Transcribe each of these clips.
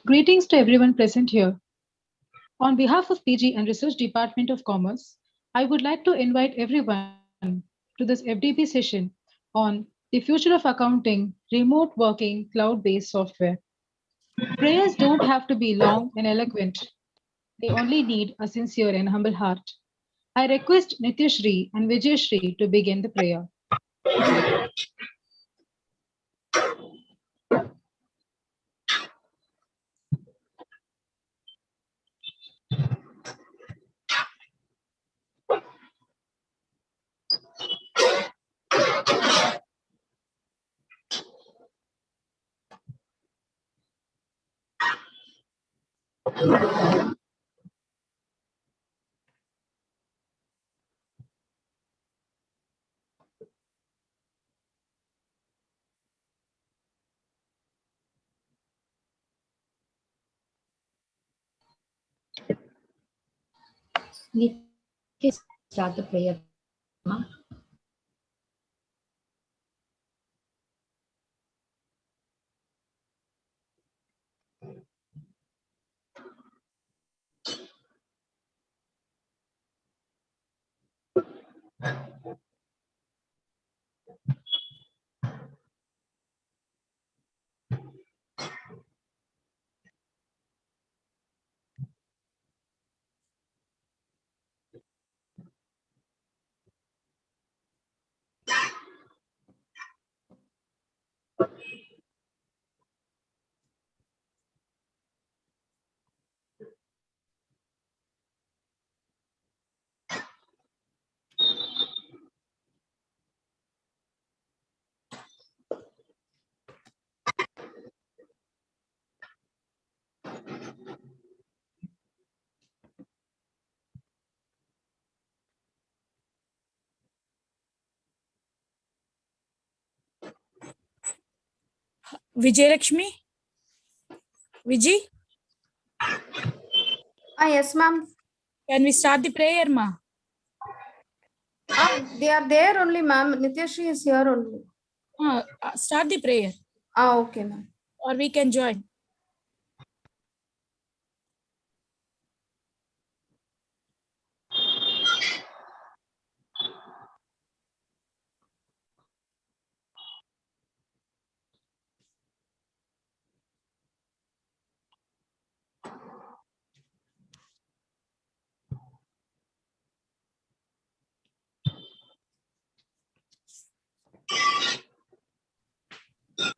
Greetings to everyone present here. On behalf of PG and Research Department of Commerce, I would like to invite everyone to this FDP session on the future of accounting, remote working, cloud-based software. Prayers don't have to be long and eloquent. They only need a sincere and humble heart. I request Nityashri and Vijayashri to begin the prayer. Nitya, start the prayer, Ma. Vijayalakshmi? Vijay? Yes, ma'am. Can we start the prayer, ma? They are there only, ma'am. Nityashri is here only. Start the prayer. Okay, ma'am. Or we can join.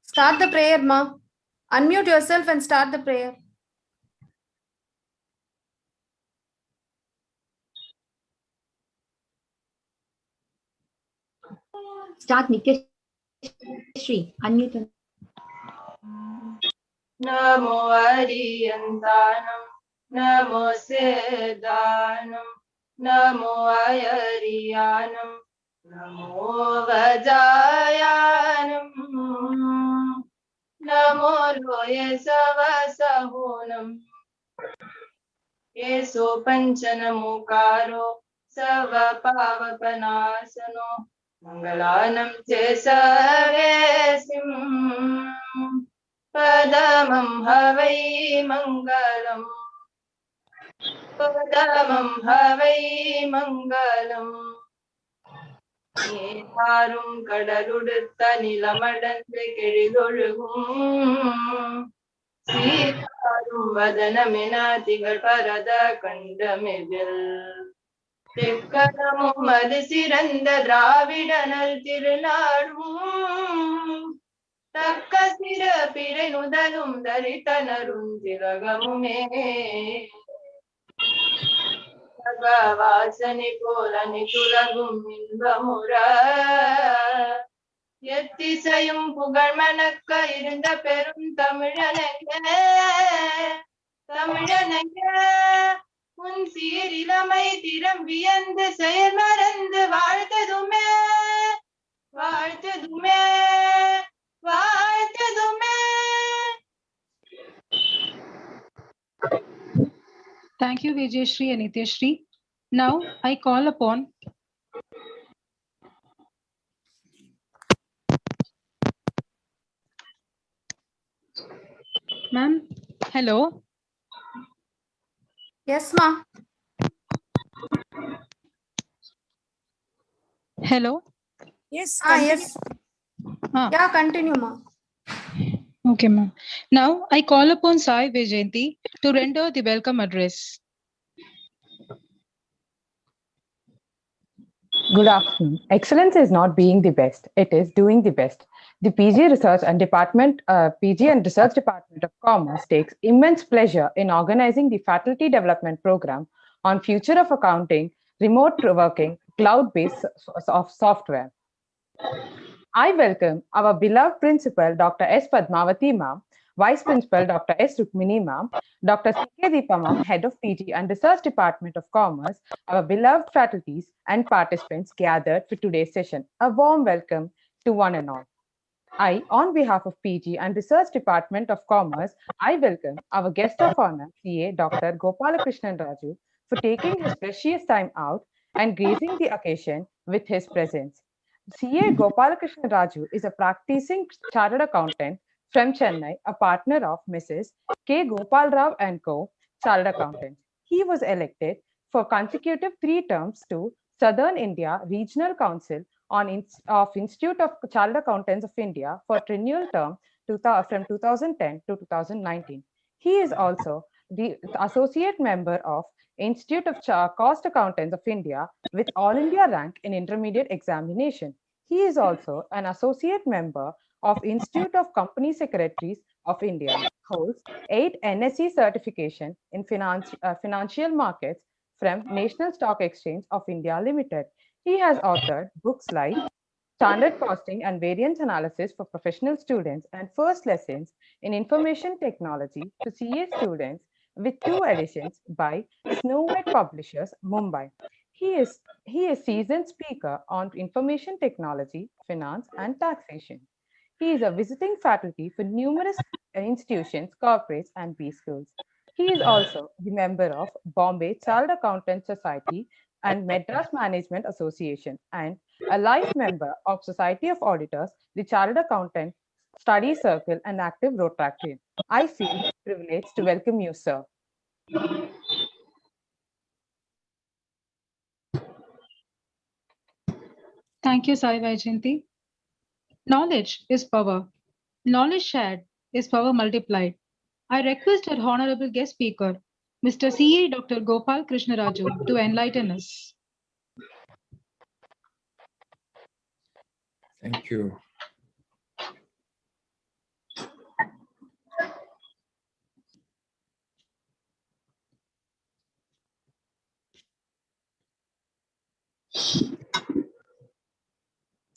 Start the prayer, ma. Unmute yourself and start the prayer. Start Nityashri. Unmute. Namo Ariyandanam, Namo Siddhanam, Namo Ayariyanam, Namo Vajayanam, Namo Loye Savasahunam, Yeso Panchanamukaro, Savapavapanasano, Mangalanam Chesavesim. Padamam Havai Mangalam, Padamam Havai Mangalam. Yeharum Kadaludutta Nilamadante Kedilolugum, Sitarum Vadanamenatigal Parada Kandamidil. Tekkanamum Madisiranda Dravidanal Tirunadum. தக்க சிற பிறை நுதலும் தரித்தனரும் திலகமுமே வாசனை போல நிதுலகும் இன்பமுற எத்திசையும் புகழ் மணக்க இருந்த பெரும் தமிழனங்க உன் சீரிலமை திறம் வியந்து செயல் மறந்து வாழ்த்ததுமே வாழ்த்ததுமே Thank you, Vijayashri and Nityashri. Now I call upon Ma'am, Hello. Yes, ma. Hello. Yes, Ah, continue. yes. Ah, Yeah, continue, ma. okay, ma'am. Now I call upon Sai Vijayanti to render the welcome address. Good afternoon. Excellence is not being the best; it is doing the best. The PG and Research Department of Commerce takes immense pleasure in organizing the faculty development program on future of accounting, remote working, cloud-based of software. I welcome our beloved principal, Dr. S. Padmavati Ma'am, Vice Principal, Dr. S. Rukmini Ma'am, Dr. C.K. Deepa Ma'am, Head of PG and Research Department of Commerce, our beloved faculties and participants gathered for today's session. A warm welcome to one and all. I, on behalf of PG and Research Department of Commerce, I welcome our guest of honor, CA Dr. Gopalakrishnan Raju, for taking his precious time out and gracing the occasion with his presence. CA Gopalakrishnan Raju is a practicing chartered accountant from Chennai, a partner of Mrs. K. Gopal Rao and Co. Chartered Accountants. He was elected for consecutive 3 terms to Southern India Regional Council of Institute of Chartered Accountants of India for renewal term from 2010 to 2019. He is also the associate member of Institute of Cost Accountants of India with All India rank in intermediate examination. He is also an associate member of Institute of Company Secretaries of India, holds 8 NSE certification in financial markets from National Stock Exchange of India Limited. He has authored books like Standard Costing and Variance Analysis for Professional Students and First Lessons in Information Technology to CA students with 2 editions by Snow White Publishers, Mumbai. He is seasoned speaker on information technology, finance, and taxation. He is a visiting faculty for numerous institutions, corporates, and B schools. He is also the member of Bombay Chartered Accountants Society and Madras Management Association, and a life member of Society of Auditors, the Chartered Accountant Study Circle, and active Rotarian. I feel privileged to welcome you, sir. Thank you, Sai Vijayanti. Knowledge is power. Knowledge shared is power multiplied. I request our honorable guest speaker, Mr. CA Dr. Gopal Krishnaraju, to enlighten us. Thank you.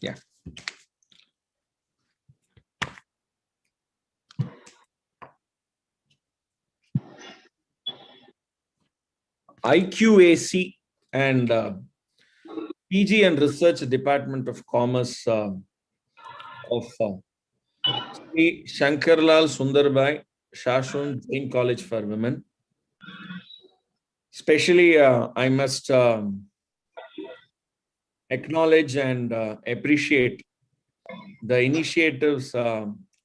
Yeah. IQAC and PG and Research Department of Commerce of Sri Shankarlal Sundarbai Shashun Jain College for Women. Especially, I must acknowledge and appreciate the initiatives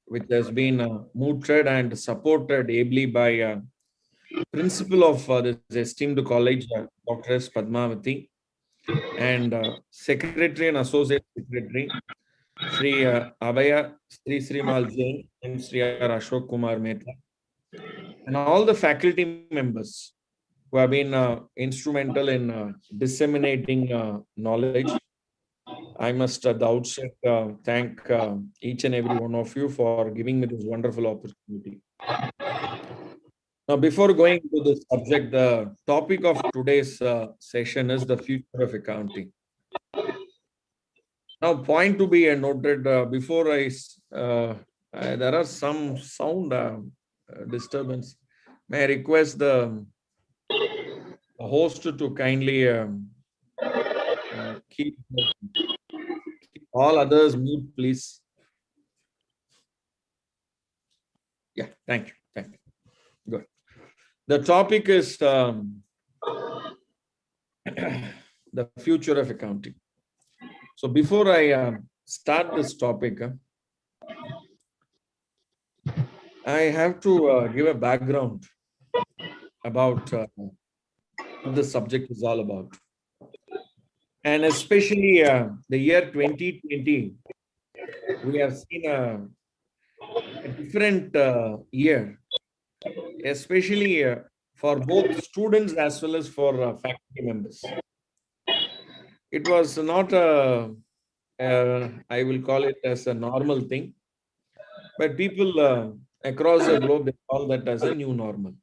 which has been mooted and supported ably by principal of this esteemed college, Dr. S. Padmavati, and secretary and associate secretary, Sri Abhaya Sri Srimal Jain and Sri Ashok Kumar Mehta, and all the faculty members who have been instrumental in disseminating knowledge. I must at the outset thank each and every one of you for giving me this wonderful opportunity. Now, before going to the subject, the topic of today's session is the future of accounting. Now, point to be noted before there are some sound disturbance. May I request the host to kindly keep all others mute, please. Yeah, thank you. Thank you. Good. The topic is the future of accounting. So before I start this topic, I have to give a background about what this subject is all about. And especially the year 2020, we have seen a different year, especially for both students as well as for faculty members. It was not I will call it as a normal thing, but people across the globe, they call that as a new normal.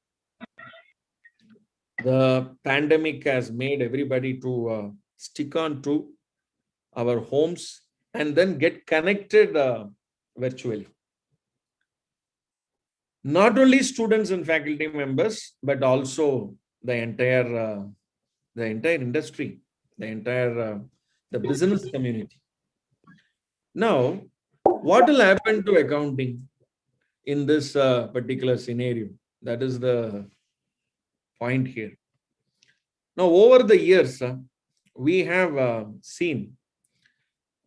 The pandemic has made everybody to stick on to our homes and then get connected virtually. Not only students and faculty members, but also the entire industry, the business community. Now, what will happen to accounting in this particular scenario? That is the point here. Now, over the years, we have seen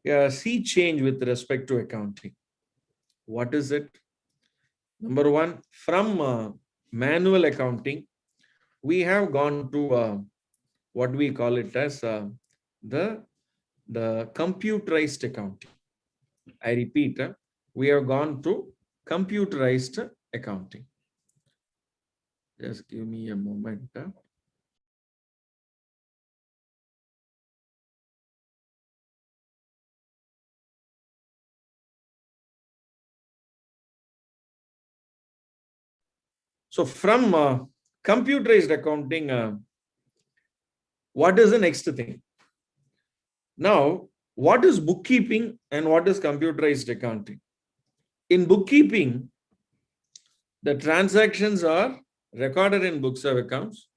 a sea change with respect to accounting. What is it? Number one, from manual accounting, we have gone to what we call it as the computerized accounting. I repeat, we have gone to computerized accounting. Just give me a moment. So from computerized accounting, what is the next thing? Now, what is bookkeeping and what is computerized accounting? In bookkeeping, the transactions are recorded in books of accounts,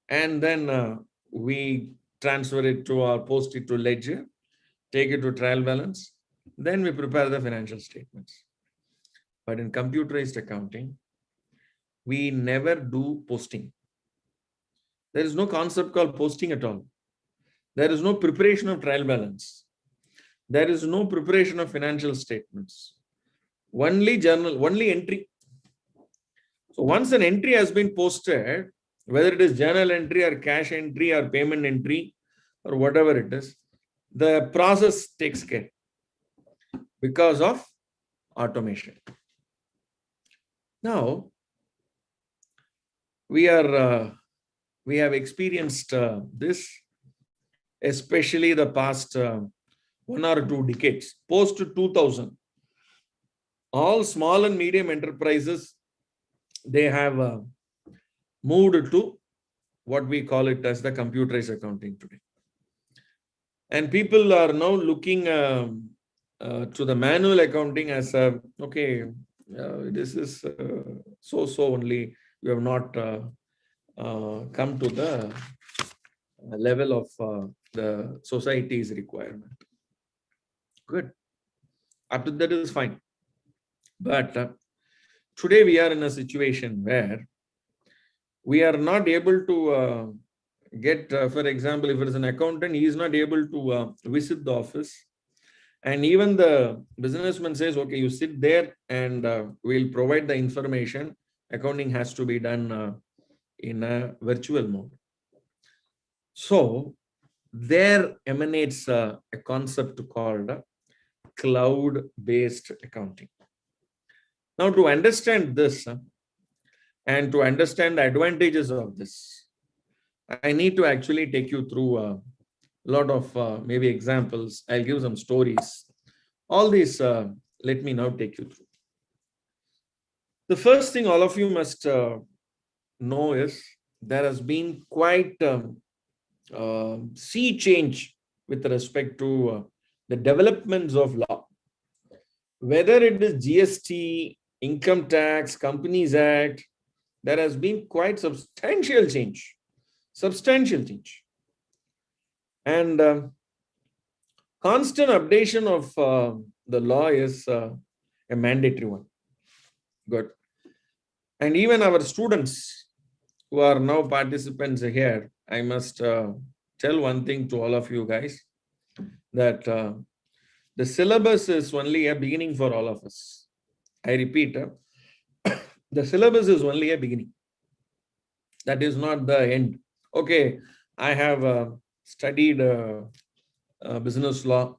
and then we transfer it to or post it to ledger, take it to trial balance, then we prepare the financial statements. But in computerized accounting, we never do posting. There is no concept called posting at all. There is no preparation of trial balance. There is no preparation of financial statements. Only journal, only entry. So once an entry has been posted, whether it is journal entry or cash entry or payment entry or whatever it is, the process takes care because of automation. Now, we have experienced this, especially the past 1 or 2 decades. Post 2000, all small and medium enterprises, they have moved to what we call it as the computerized accounting today. And people are now looking to the manual accounting as okay, this is so only. We have not come to the level of the society's requirement. Good. Up to that is fine. But today we are in a situation where we are not able to get, for example, if it is an accountant, he is not able to visit the office. And even the businessman says, okay, you sit there and we'll provide the information. Accounting has to be done in a virtual mode. So there emanates a concept called cloud-based accounting. Now, to understand this and to understand the advantages of this, I need to actually take you through a lot of maybe examples. I'll give some stories. All these, let me now take you through. The first thing all of you must know is there has been quite sea change with respect to the developments of law. Whether it is GST, Income Tax, Companies Act, there has been quite substantial change. And constant updation of the law is a mandatory one. Good. And even our students who are now participants here, I must tell one thing to all of you guys, that the syllabus is only a beginning for all of us. I repeat, The syllabus is only a beginning. That is not the end. Okay, I have studied business law.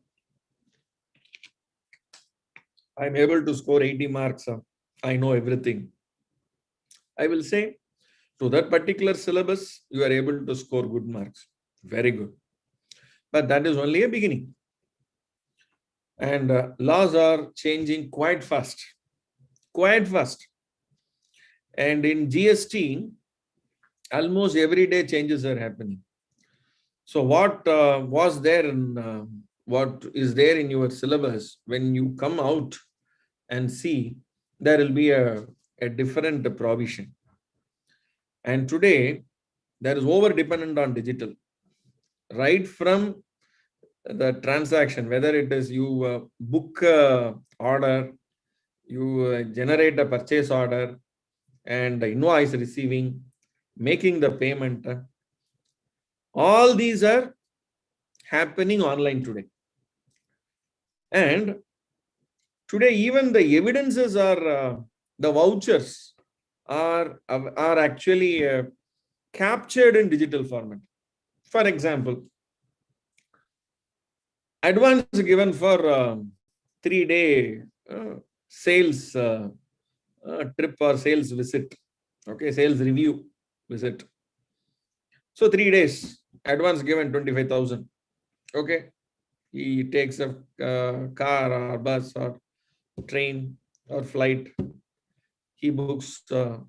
I'm able to score 80 marks. I know everything. I will say, to that particular syllabus, you are able to score good marks. Very good. But that is only a beginning. And laws are changing quite fast. Quite fast. And in GST, almost every day changes are happening. So what was there in what is there in your syllabus, when you come out and see, there will be a different provision. And today, there is over dependent on digital. Right from the transaction, whether it is you book order, you generate a purchase order, and invoice receiving, making the payment, all these are happening online today. And today, even the evidences are, the vouchers are actually captured in digital format. For example, advance given for 3-day sales trip or sales visit, okay, sales review visit. So 3 days, advance given 25,000. Okay, he takes a car or bus or train or flight. He books the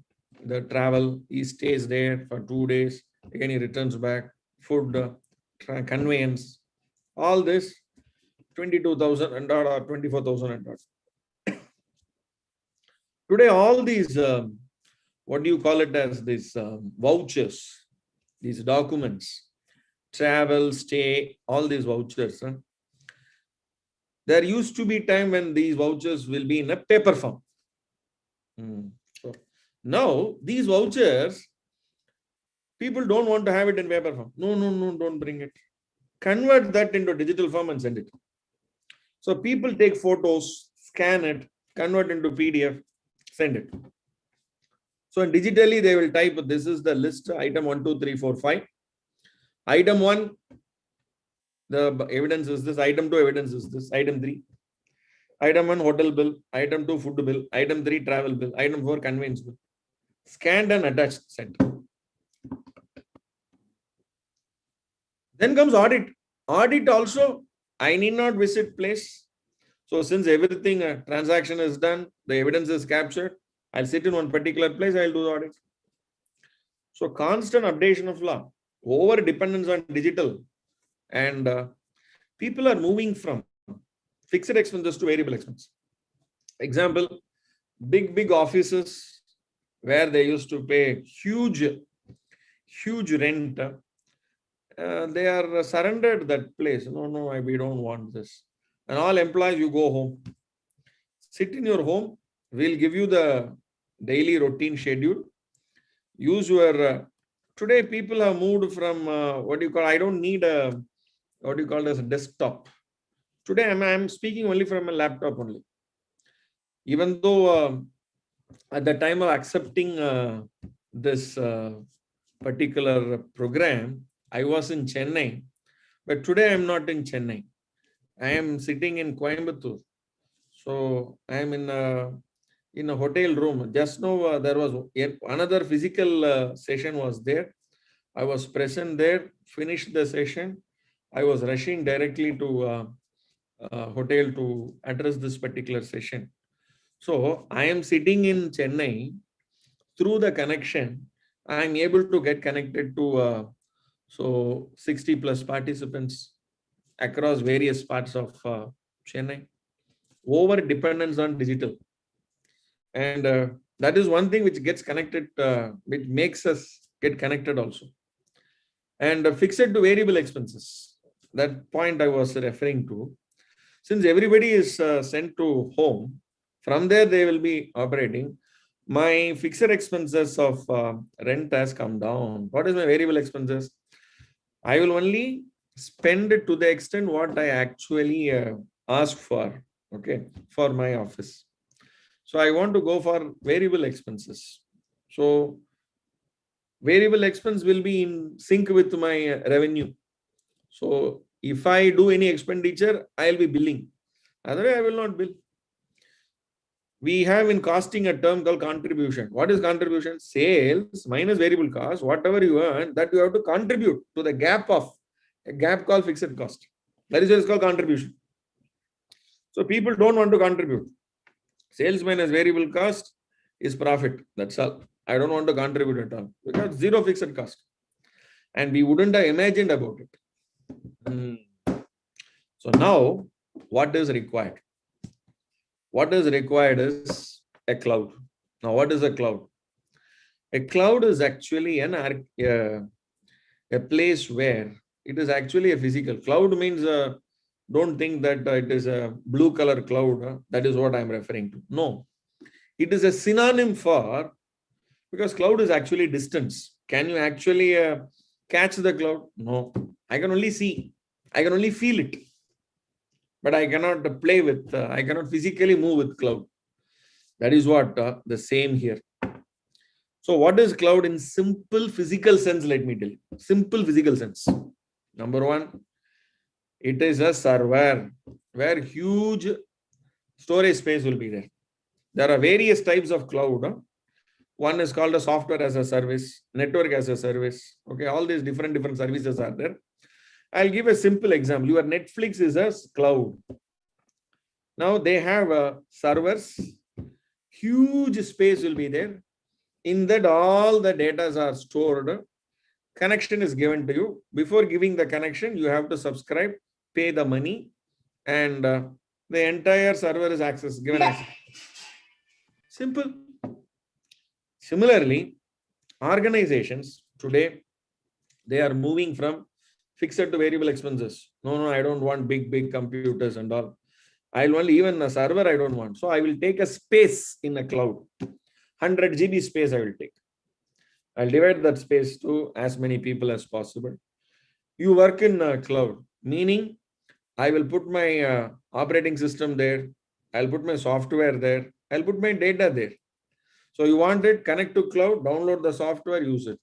travel. He stays there for 2 days. Again, he returns back. Food, conveyance, all this 22,000 and or 24,000 and odd. Today, all these, what do you call it as, these vouchers, these documents, travel, stay, all these vouchers. There used to be time when these vouchers will be in a paper form. So now these vouchers, people don't want to have it in paper form. No, don't bring it. Convert that into digital form and send it. So people take photos, scan it, convert into PDF, send it. So digitally, they will type, this is the list, item 1, 2, 3, 4, 5. Item 1, the evidence is this. Item 2, evidence is this. Item 3. Item 1, hotel bill. Item 2, food bill. Item 3, travel bill. Item 4, conveyance bill. Scanned and attached, sent. Then comes audit. Audit also, I need not visit place. So since everything, transaction is done, the evidence is captured, I'll sit in one particular place, I'll do the audit. So constant updation of law, over dependence on digital, and people are moving from fixed expenses to variable expense. Example, big offices where they used to pay huge rent, they are surrendered that place. No, we don't want this. And all employees, you go home. Sit in your home. We'll give you the daily routine schedule. Use your, today people have moved from, I don't need a, as a desktop. Today I'm speaking only from a laptop only. Even though at the time of accepting this particular program, I was in Chennai, but today I'm not in Chennai. I am sitting in Coimbatore. So I am in a hotel room. Just now there was another physical session was there. I was present there, finished the session. I was rushing directly to hotel to address this particular session. So I am sitting in Chennai. Through the connection, I am able to get connected to 60 plus participants across various parts of Chennai. Over dependence on digital. And that is one thing which gets connected, which makes us get connected also. And fixed to variable expenses. That point I was referring to. Since everybody is sent to home, from there they will be operating. My fixed expenses of rent has come down. What is my variable expenses? I will only spend it to the extent what I actually ask for, okay, for my office. So I want to go for variable expenses. So variable expense will be in sync with my revenue. So if I do any expenditure, I'll be billing. Otherwise, I will not bill. We have in costing a term called contribution. What is contribution? Sales minus variable cost, whatever you earn, that you have to contribute to the gap of a gap called fixed cost. That is what is called contribution. So people don't want to contribute. Sales minus variable cost is profit. That's all. I don't want to contribute at all because zero fixed cost. And we wouldn't have imagined about it. So now, what is required? What is required is a cloud. Now, what is a cloud? A cloud is actually a place where it is actually a physical. Cloud means, don't think that it is a blue color cloud. That is what I'm referring to. No, it is a synonym for, because cloud is actually distance. Can you actually catch the cloud? No, I can only see. I can only feel it. But I cannot play with, I cannot physically move with cloud. That is what the same here. So what is cloud in simple physical sense? Let me tell you. Simple physical sense. Number one, it is a server where huge storage space will be there. There are various types of cloud. One is called a software as a service, network as a service. Okay, all these different services are there. I'll give a simple example. Your Netflix is a cloud. Now they have servers. Huge space will be there. In that, all the data are stored. Connection is given to you. Before giving the connection, you have to subscribe, pay the money, and the entire server is given access. Simple. Similarly, organizations today, they are moving from fixed to variable expenses. No, I don't want big computers and all. I'll only, even a server I don't want. So I will take a space in a cloud. 100 GB space I will take. I'll divide that space to as many people as possible. You work in a cloud, meaning I will put my operating system there. I'll put my software there. I'll put my data there. So you want it, connect to cloud, download the software, use it.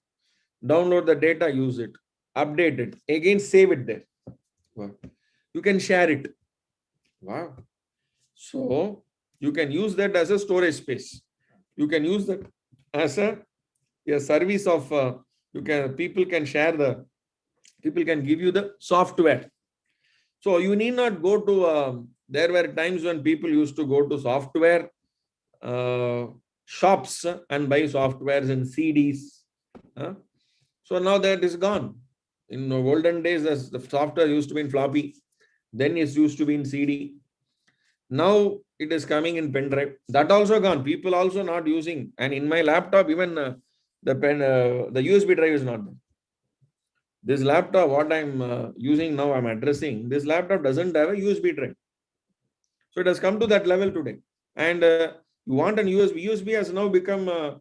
Download the data, use it. Update it. Again, save it there. Wow. You can share it. Wow. So you can use that as a storage space. You can use that as a service of, people can give you the software. So you need not go to, there were times when people used to go to software shops and buy softwares and CDs. So now that is gone. In the olden days, the software used to be in floppy. Then it used to be in CD. Now it is coming in pen drive. That also gone. People also not using. And in my laptop, even the USB drive is not there. This laptop, what I'm using now, I'm addressing, this laptop doesn't have a USB drive. So it has come to that level today. And you want an USB. USB has now become a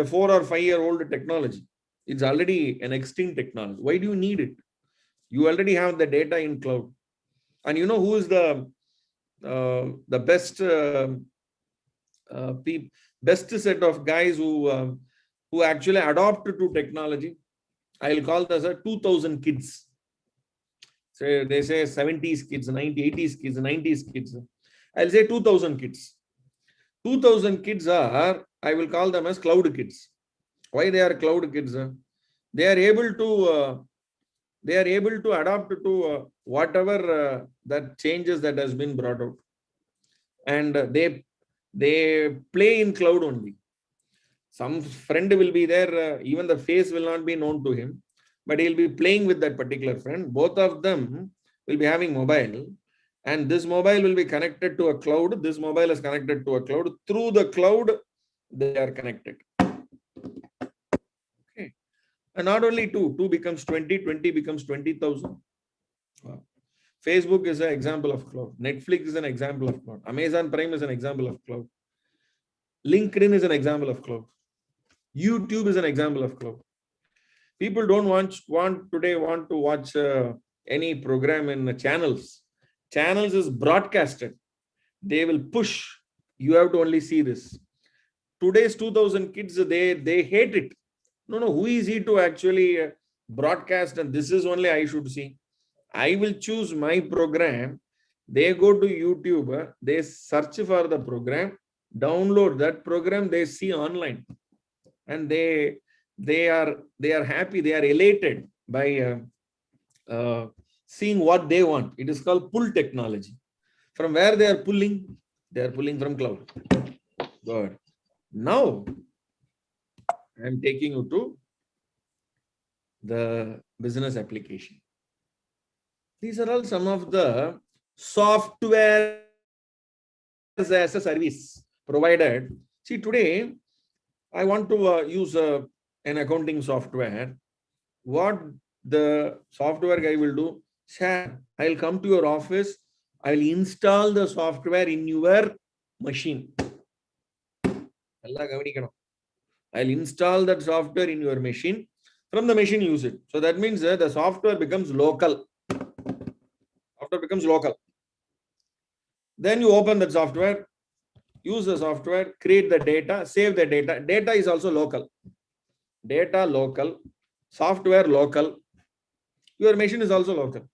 4 or 5 year old technology. It's already an extinct technology. Why do you need it? You already have the data in cloud. And you know who is the best best set of guys who actually adopt to technology? I'll call this a 2000 kids. So they say 70s kids, 80s kids, 90s kids. I'll say 2000 kids. 2000 kids are, I will call them as cloud kids. Why they are cloud kids? They are able to adapt to whatever that changes that has been brought out, and they play in cloud only. Some friend will be there, even the face will not be known to him, but he'll be playing with that particular friend. Both of them will be having mobile, and this mobile will be connected to a cloud. This mobile is connected to a cloud. Through the cloud, they are connected. Okay. And not only 2 becomes 20, 20 becomes 20,000. Wow. Facebook is an example of cloud. Netflix is an example of cloud. Amazon Prime is an example of cloud. LinkedIn is an example of cloud. YouTube is an example of cloud. People don't want to watch any program in channels. Channels is broadcasted. They will push You have to only see this. Today's 2000 kids, they hate it. No, who is he to actually broadcast, and this is only I should see. I will choose my program. They go to YouTube, they search for the program, download that program, they see online, and they are happy, they are elated by seeing what they want. It is called pull technology. From where they are pulling? They are pulling from cloud. Good. Now I am taking you to the business application. These are all some of the software as a service provided. See, today I want to use an accounting software. What the software guy will do, sir, I'll come to your office, I'll install the software in your machine. I'll install that software in your machine. From the machine, use it. So that means the software becomes local. Software becomes local. Then you open that software, use the software, create the data, save the data. Data is also local. Data local, software local. Your machine is also local.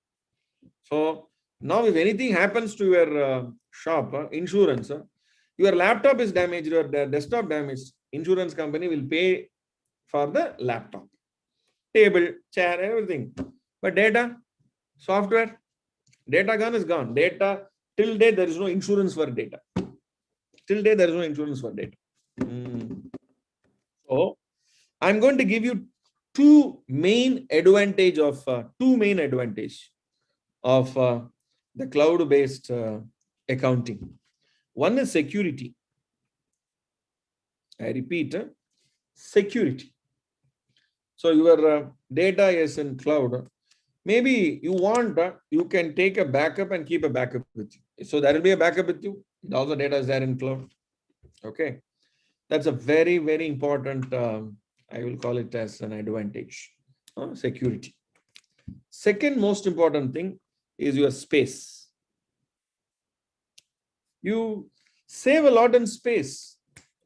So now if anything happens to your shop, insurance, your laptop is damaged, your desktop damaged, insurance company will pay for the laptop, table, chair, everything. But data, software, data gone is gone. Data, till date, there is no insurance for data. Till date, there is no insurance for data. So I'm going to give you two main advantage of the cloud-based accounting. One is security. I repeat, security. So your data is in cloud. Maybe you want, you can take a backup and keep a backup with you. So there will be a backup with you. Also data is there in cloud. Okay. That's a very, very important, I will call it as an advantage, security. Second most important thing is your space. You save a lot in space,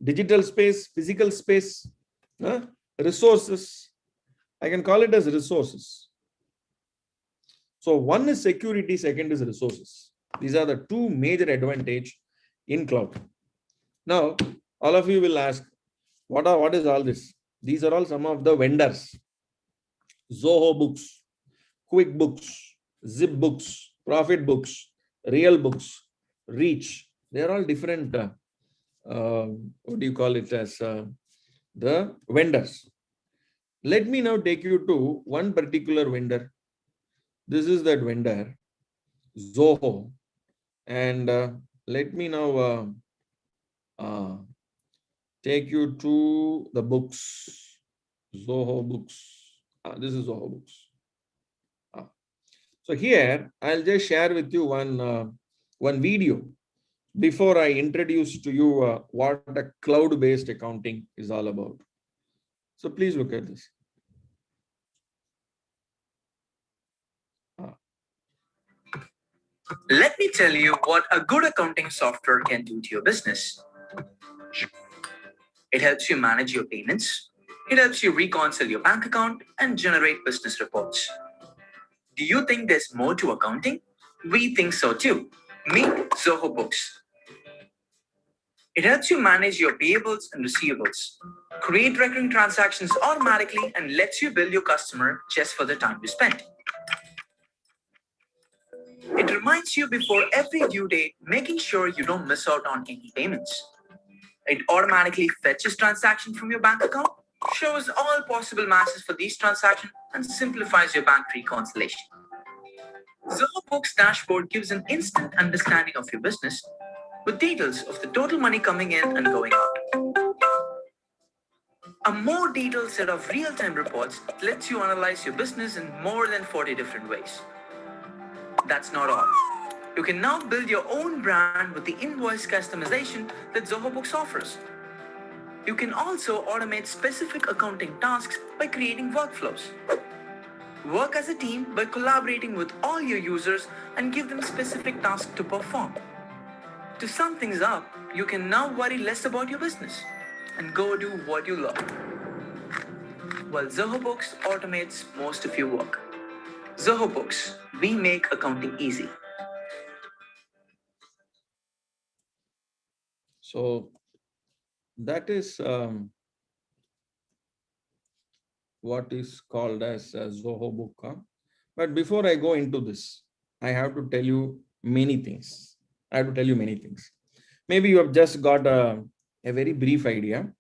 digital space, physical space, resources. I can call it as resources. So one is security, second is resources. These are the two major advantages in cloud. Now, all of you will ask, what is all this? These are all some of the vendors. Zoho Books, QuickBooks, ZipBooks, ProfitBooks, RealBooks, Reach. They are all different, what do you call it as the vendors. Let me now take you to one particular vendor. This is that vendor, Zoho. And let me now take you to the books, Zoho Books. This is Zoho Books. So here, I'll just share with you one video before I introduce to you what a cloud-based accounting is all about. So please look at this. Let me tell you what a good accounting software can do to your business. It helps you manage your payments. It helps you reconcile your bank account and generate business reports. Do you think there's more to accounting? We think so too. Meet Zoho Books. It helps you manage your payables and receivables, create recurring transactions automatically, and lets you bill your customer just for the time you spent. It reminds you before every due date, making sure you don't miss out on any payments. It automatically fetches transactions from your bank account, shows all possible matches for these transactions, and simplifies your bank reconciliation. Zoho Books dashboard gives an instant understanding of your business with details of the total money coming in and going out. A more detailed set of real-time reports lets you analyze your business in more than 40 different ways. That's not all. You can now build your own brand with the invoice customization that Zoho Books offers. You can also automate specific accounting tasks by creating workflows. Work as a team by collaborating with all your users and give them specific tasks to perform. To sum things up, you can now worry less about your business and go do what you love. While Zoho Books automates most of your work. Zoho Books, we make accounting easy. So that is what is called as a Zoho book. But before I go into this, I have to tell you many things. Maybe you have just got a very brief idea,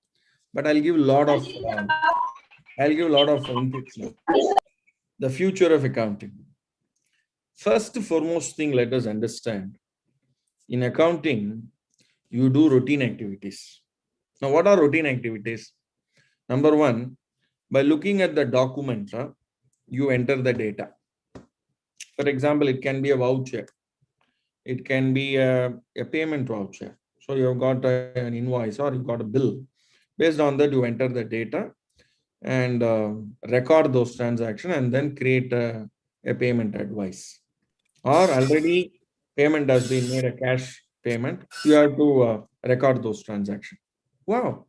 but I'll give a lot of inputs now. The future of accounting. First foremost thing, let us understand. In accounting, you do routine activities. Now, what are routine activities? Number one, by looking at the document, you enter the data. For example, it can be a voucher. It can be a payment voucher. So you've got an invoice or you've got a bill. Based on that, you enter the data and record those transactions and then create a payment advice. Or already payment has been made, a cash payment, you have to record those transactions. Wow.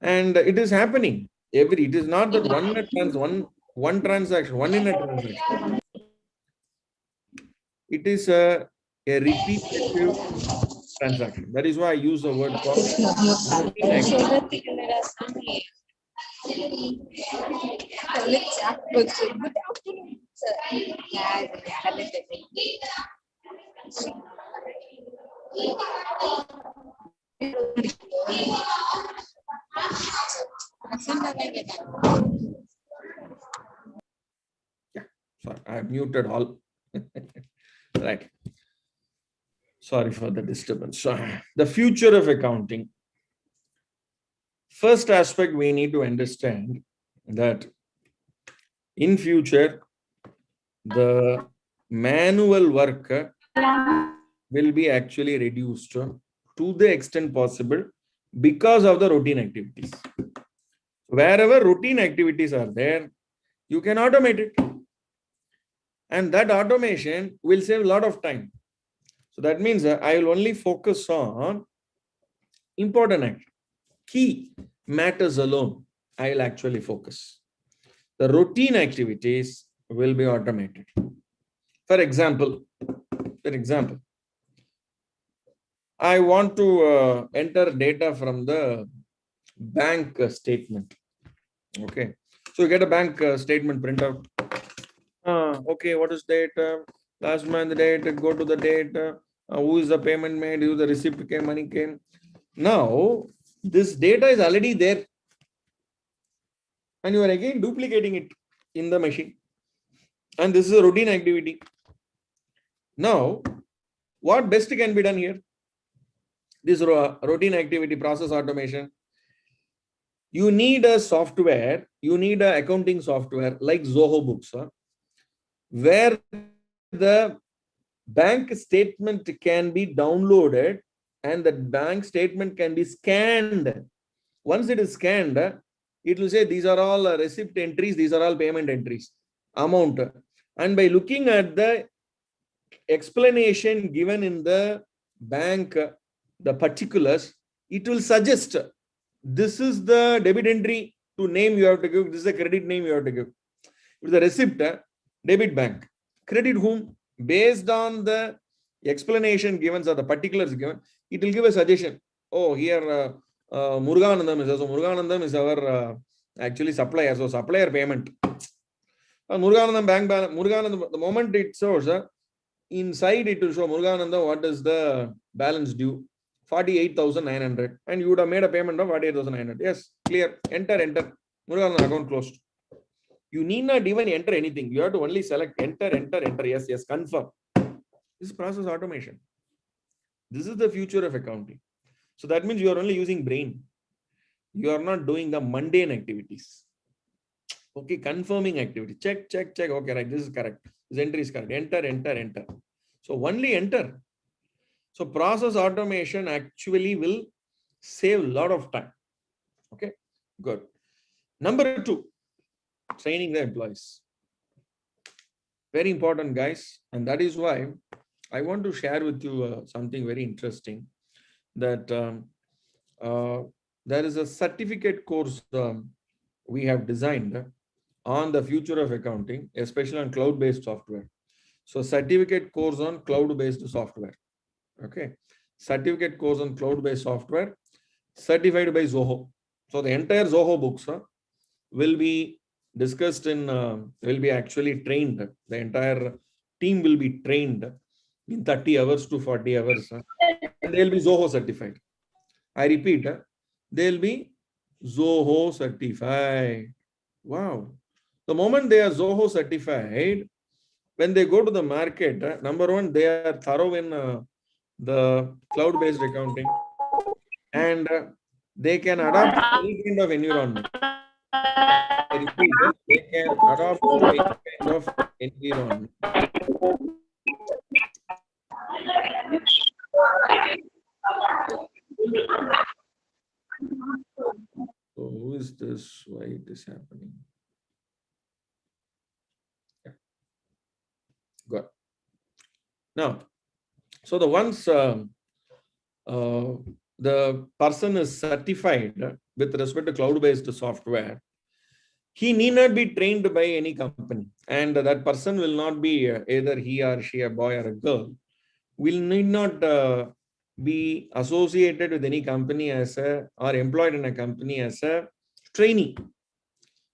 And it is happening. It is not that one transaction, one in a transaction. It is a repetitive transaction. That is why I use the word called sorry, I have muted all. Right. Sorry for the disturbance. The future of accounting. First aspect we need to understand that in future, the manual work will be actually reduced to the extent possible because of the routine activities. Wherever routine activities are there, you can automate it. And that automation will save a lot of time. So that means I will only focus on important key matters alone. I will actually focus. The routine activities will be automated. For example, I want to enter data from the bank statement. Okay. So you get a bank statement printout. Okay, what is date? Last month date, go to the date. Who is the payment made? Who the receipt came, money came. Now, this data is already there. And you are again duplicating it in the machine. And this is a routine activity. Now, what best can be done here? This routine activity, process automation. You need a software, you need an accounting software like Zoho Books, where the bank statement can be downloaded and the bank statement can be scanned. Once it is scanned, it will say these are all receipt entries, these are all payment entries, amount. And by looking at the explanation given in the bank, the particulars, it will suggest this is the debit entry to name you have to give, this is the credit name you have to give. If the receipt, debit bank, credit whom? Based on the explanation given or the particulars given, it will give a suggestion. Oh, here Muruganandam is also. Muruganandam is our actually supplier. So supplier payment. Muruganandam bank balance. Muruganandam, the moment it shows, inside it will show Muruganandam what is the balance due. 48,900. And you would have made a payment of 48,900. Yes, clear. Enter. Muruganandam account closed. You need not even enter anything. You have to only select enter. Yes, confirm. This is process automation. This is the future of accounting. So that means you are only using brain. You are not doing the mundane activities. Okay, confirming activity. Check. Okay, right, this is correct. This entry is correct. Enter. So only enter. So process automation actually will save a lot of time. Okay, good. Number 2, training the employees. Very important, guys. And that is why I want to share with you something very interesting, that there is a certificate course we have designed on the future of accounting, especially on cloud-based software. So certificate course on cloud-based software. Okay. Certificate course on cloud-based software, certified by Zoho. So the entire Zoho books will be discussed in, will be actually trained. The entire team will be trained in 30 hours to 40 hours. And they'll be Zoho certified. I repeat, they'll be Zoho certified. Wow. The moment they are Zoho certified, when they go to the market, number one, they are thorough in the cloud-based accounting, and they can adopt any kind of environment. I repeat, they can adopt any kind of environment. So who is this? Why it is happening? Yeah. Good. Now, so the once the person is certified with respect to cloud-based software, he need not be trained by any company, and that person will not be either he or she, a boy or a girl, will need not be associated with any company as a, or employed in a company as a trainee.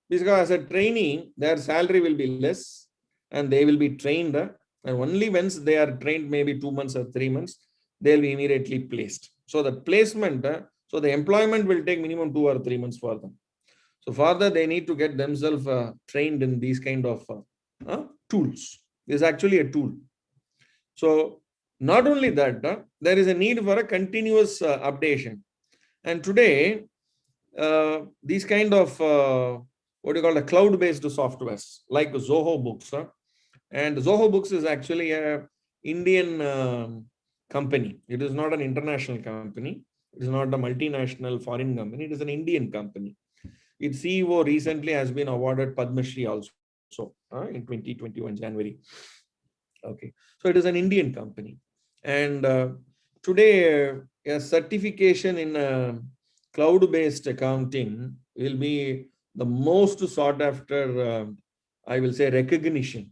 Because as a trainee, their salary will be less and they will be trained, and only once they are trained, maybe 2 months or 3 months, they'll be immediately placed. So the placement, so the employment will take minimum 2 or 3 months for them. So further, they need to get themselves trained in these kind of tools. This is actually a tool. So not only that, there is a need for a continuous updation. And today, these kind of what you call the cloud-based softwares like Zoho Books, and Zoho Books is actually a Indian company. It is not an international company. It is not a multinational foreign company. It is an Indian company. Its CEO recently has been awarded Padma Shri also in 2021 January. Okay, so it is an Indian company, and today a certification in cloud-based accounting will be the most sought after, I will say, recognition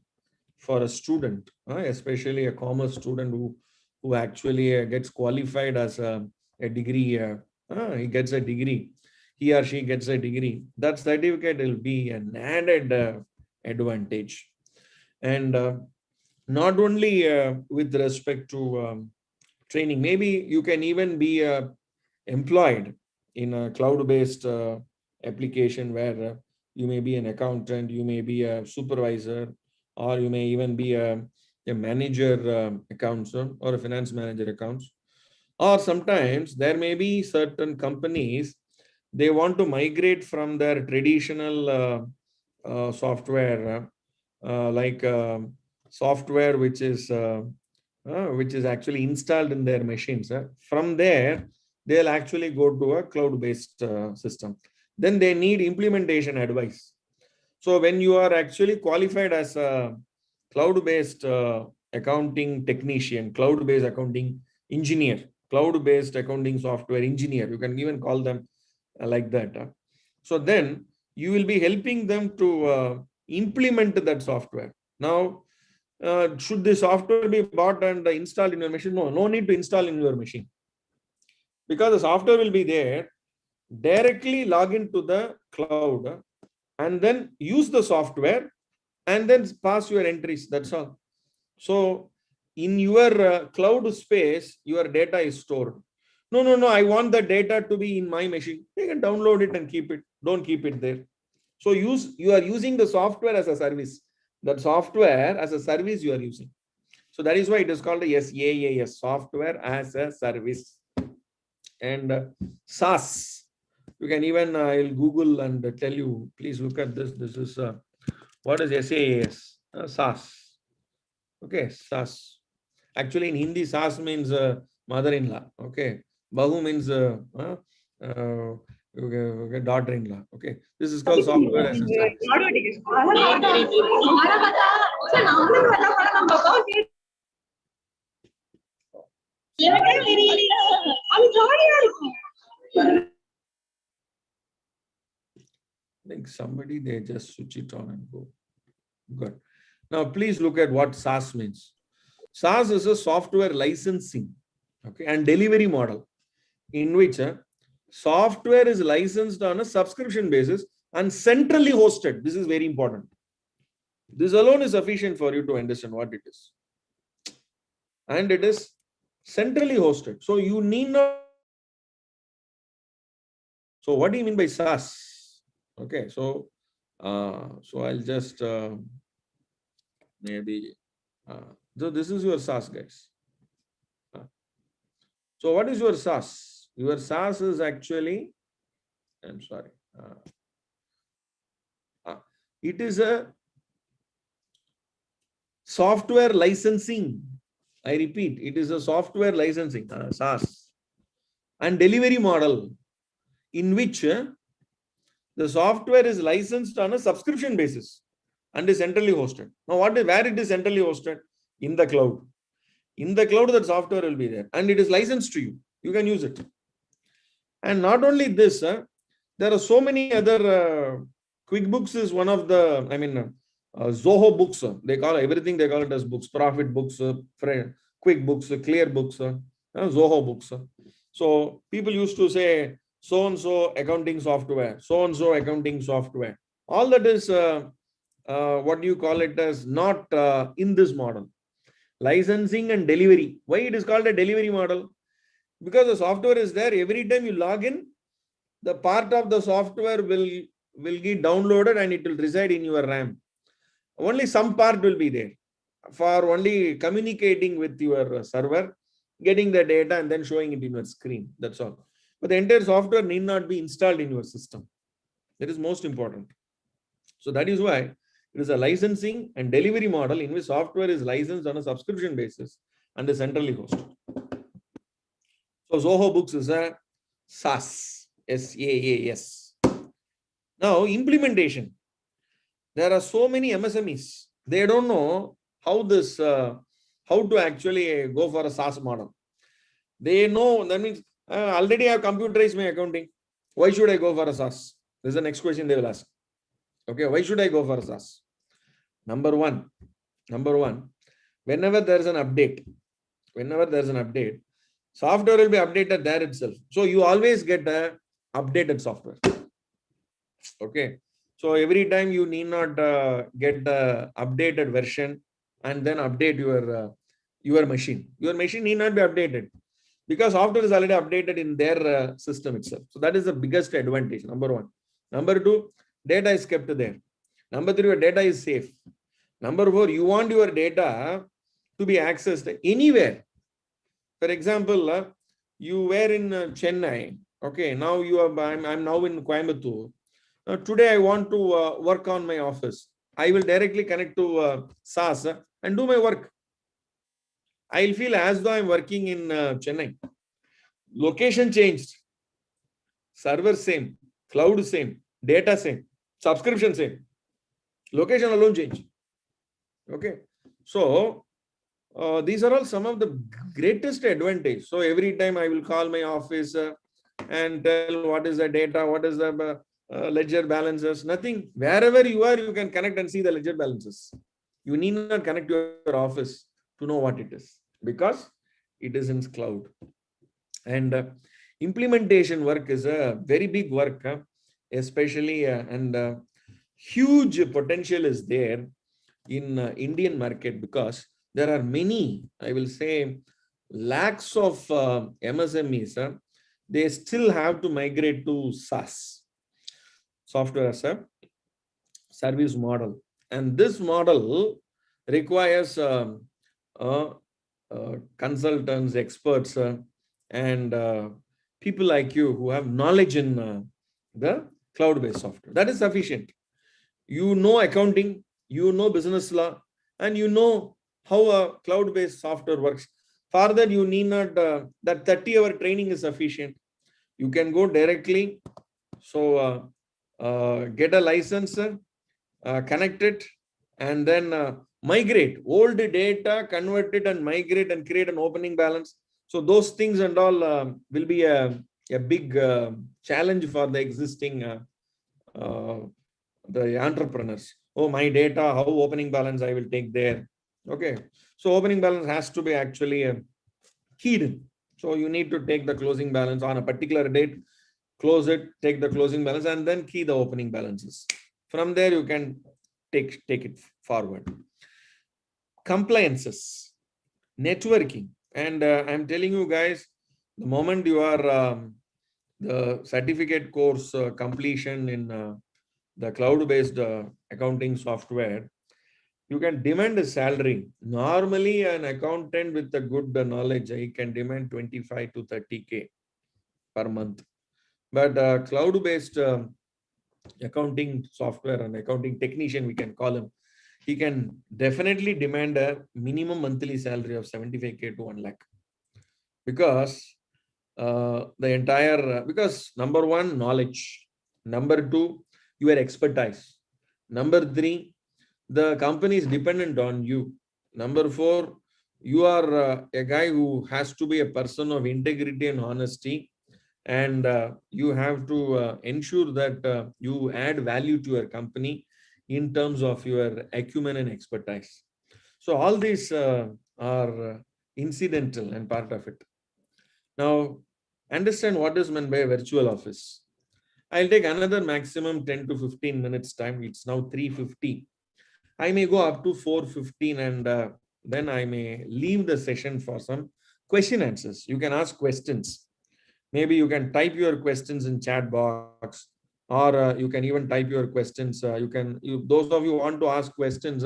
for a student, especially a commerce student who actually gets qualified as a degree. He gets a degree. He or she gets a degree. That certificate will be an added advantage. And not only with respect to training, maybe you can even be employed in a cloud-based application where you may be an accountant, you may be a supervisor, or you may even be a manager accounts or a finance manager accounts. Or sometimes there may be certain companies, they want to migrate from their traditional software, like software which is actually installed in their machines. From there, they'll actually go to a cloud-based system. Then they need implementation advice. So when you are actually qualified as a cloud-based accounting technician, cloud-based accounting engineer, cloud-based accounting software engineer, you can even call them like that. So then you will be helping them to implement that software. Now, should the software be bought and installed in your machine? No, no need to install in your machine. Because the software will be there, directly log into the cloud and then use the software and then pass your entries. That's all. So in your cloud space, your data is stored. No, I want the data to be in my machine. You can download it and keep it. Don't keep it there. So you are using the software as a service. That software as a service you are using. So that is why it is called the SaaS, software as a service. And SaaS, you can even, I'll Google and tell you, please look at this. This is, what is SaaS? SaaS. Okay, SaaS. Actually in Hindi, SaaS means mother-in-law. Okay. Bahu means daughter-in-law. Okay. This is called software as a service. Like somebody, they just switch it on and go. Good. Now, please look at what SaaS means. SaaS is a software licensing, okay, and delivery model in which software is licensed on a subscription basis and centrally hosted. This is very important. This alone is sufficient for you to understand what it is. And it is centrally hosted. So you need not. So what do you mean by SaaS? Okay, so I'll just maybe. So this is your SaaS, guys. So what is your SaaS? Your SaaS is actually, I'm sorry. It is a software licensing. I repeat, it is a software licensing, SaaS, and delivery model in which the software is licensed on a subscription basis and is centrally hosted. Now, where it is centrally hosted? In the cloud. In the cloud, that software will be there and it is licensed to you. You can use it. And not only this, there are so many other. QuickBooks is one of the, Zoho books. They call everything, they call it as books. Profit books, QuickBooks, ClearBooks, Zoho books. So people used to say so-and-so accounting software, so-and-so accounting software. All that is, what do you call it as, not in this model. Licensing and delivery. Why it is called a delivery model? Because the software is there. Every time you log in, the part of the software will get downloaded and it will reside in your RAM. Only some part will be there for only communicating with your server, getting the data and then showing it in your screen. That's all. But the entire software need not be installed in your system. That is most important. So that is why it is a licensing and delivery model in which software is licensed on a subscription basis and is centrally hosted. So Zoho Books is a SaaS, SaaS. Now implementation. There are so many MSMEs. They don't know how to actually go for a SaaS model. They know, that means already I have computerized my accounting. Why should I go for a SaaS? This is the next question they will ask. Okay, why should I go for a SaaS? Number one, whenever there is an update, software will be updated there itself. So you always get a updated software. Okay. So every time you need not get the updated version and then update your machine. Your machine need not be updated because software is already updated in their system itself. So that is the biggest advantage. Number one. Number two, data is kept there. Number three, your data is safe. Number four, you want your data to be accessed anywhere. For example, you were in Chennai. Okay, now I'm now in Coimbatore. Today I want to work on my office. I will directly connect to SaaS and do my work. I'll feel as though I'm working in Chennai. Location changed. Server same. Cloud same. Data same. Subscription same. Location alone change. Okay. So these are all some of the greatest advantage. So every time I will call my office and tell what is the data, what is the ledger balances, nothing. Wherever you are, you can connect and see the ledger balances. You need not connect to your office to know what it is because it is in cloud. And implementation work is a very big work, especially and huge potential is there in Indian market because there are many, I will say, lakhs of MSMEs. They still have to migrate to SaaS, software as a service model. And this model requires consultants, experts, and people like you who have knowledge in the cloud-based software. That is sufficient. You know accounting, you know business law, and you know how a cloud-based software works. For that, you need not, that 30-hour training is sufficient. You can go directly. So get a license, connect it, and then migrate old data, convert it and migrate and create an opening balance. So those things and all will be a big challenge for the existing the entrepreneurs. Oh, my data, how opening balance I will take there. Okay. So opening balance has to be actually keyed. So you need to take the closing balance on a particular date, close it, take the closing balance, and then key the opening balances. From there, you can take it forward. Compliances, networking. And I'm telling you guys, the moment you are the certificate course completion in the cloud-based accounting software, you can demand a salary. Normally, an accountant with a good knowledge, he can demand 25 to 30K per month. But cloud-based accounting software and accounting technician, we can call him, he can definitely demand a minimum monthly salary of 75K to 1 lakh. Because the entire, because number one, knowledge. Number two, your expertise. Number three, the company is dependent on you. Number four, you are a guy who has to be a person of integrity and honesty. And you have to ensure that you add value to your company in terms of your acumen and expertise. So all these are incidental and part of it. Now, understand what is meant by a virtual office. I'll take another maximum 10 to 15 minutes time. It's now 3:50. I may go up to 4:15 and then I may leave the session for some question answers. You can ask questions. Maybe you can type your questions in chat box, or you can even type your questions. Those of you who want to ask questions,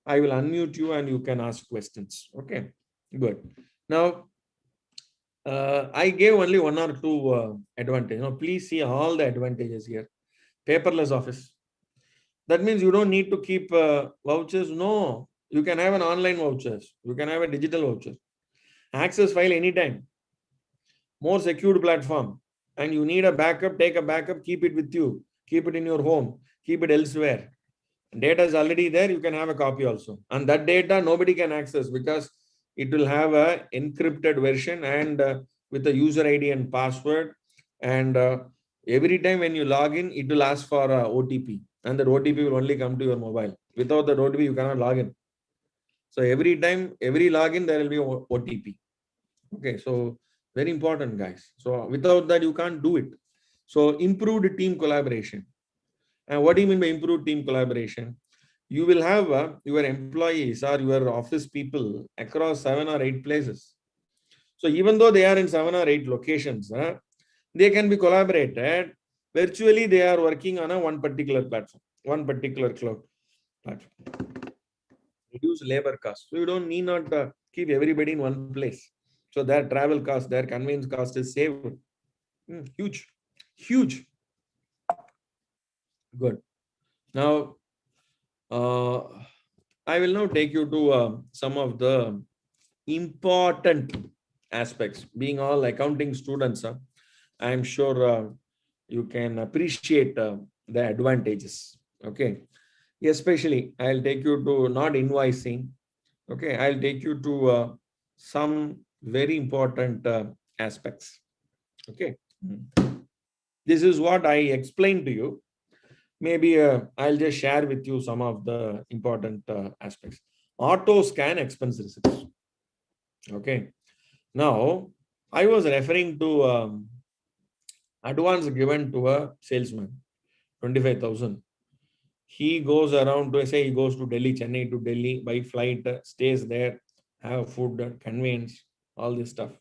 I will unmute you and you can ask questions. Okay, good. Now, I gave only one or two advantages. Now, please see all the advantages here. Paperless office. That means you don't need to keep vouchers. No, you can have an online vouchers. You can have a digital voucher. Access file anytime. More secured platform. And you need a backup, take a backup, keep it with you. Keep it in your home. Keep it elsewhere. Data is already there. You can have a copy also. And that data nobody can access because it will have a encrypted version and with a user ID and password. And every time when you log in, it will ask for OTP. And that OTP will only come to your mobile. Without that OTP, you cannot log in. So every time, every login, there will be OTP. Okay, so very important, guys. So without that, you can't do it. So improved team collaboration. And what do you mean by improved team collaboration? You will have your employees or your office people across 7 or 8 places. So even though they are in 7 or 8 locations, they can be collaborated. Virtually, they are working on one particular platform, one particular cloud platform. Reduce labor cost. So you don't need not keep everybody in one place. So their travel cost, their conveyance cost is saved. Huge, huge. Good. Now, I will now take you to some of the important aspects. Being all accounting students, I'm sure you can appreciate the advantages. Okay. Especially, I'll take you to not invoicing. Okay. I'll take you to some very important aspects. Okay. This is what I explained to you. Maybe I'll just share with you some of the important aspects. Auto scan expense receipts. Okay. Now, I was referring to advance given to a salesman, 25,000. He goes around to, say, he goes to Delhi, Chennai to Delhi by flight, stays there, have food, conveyance, all this stuff.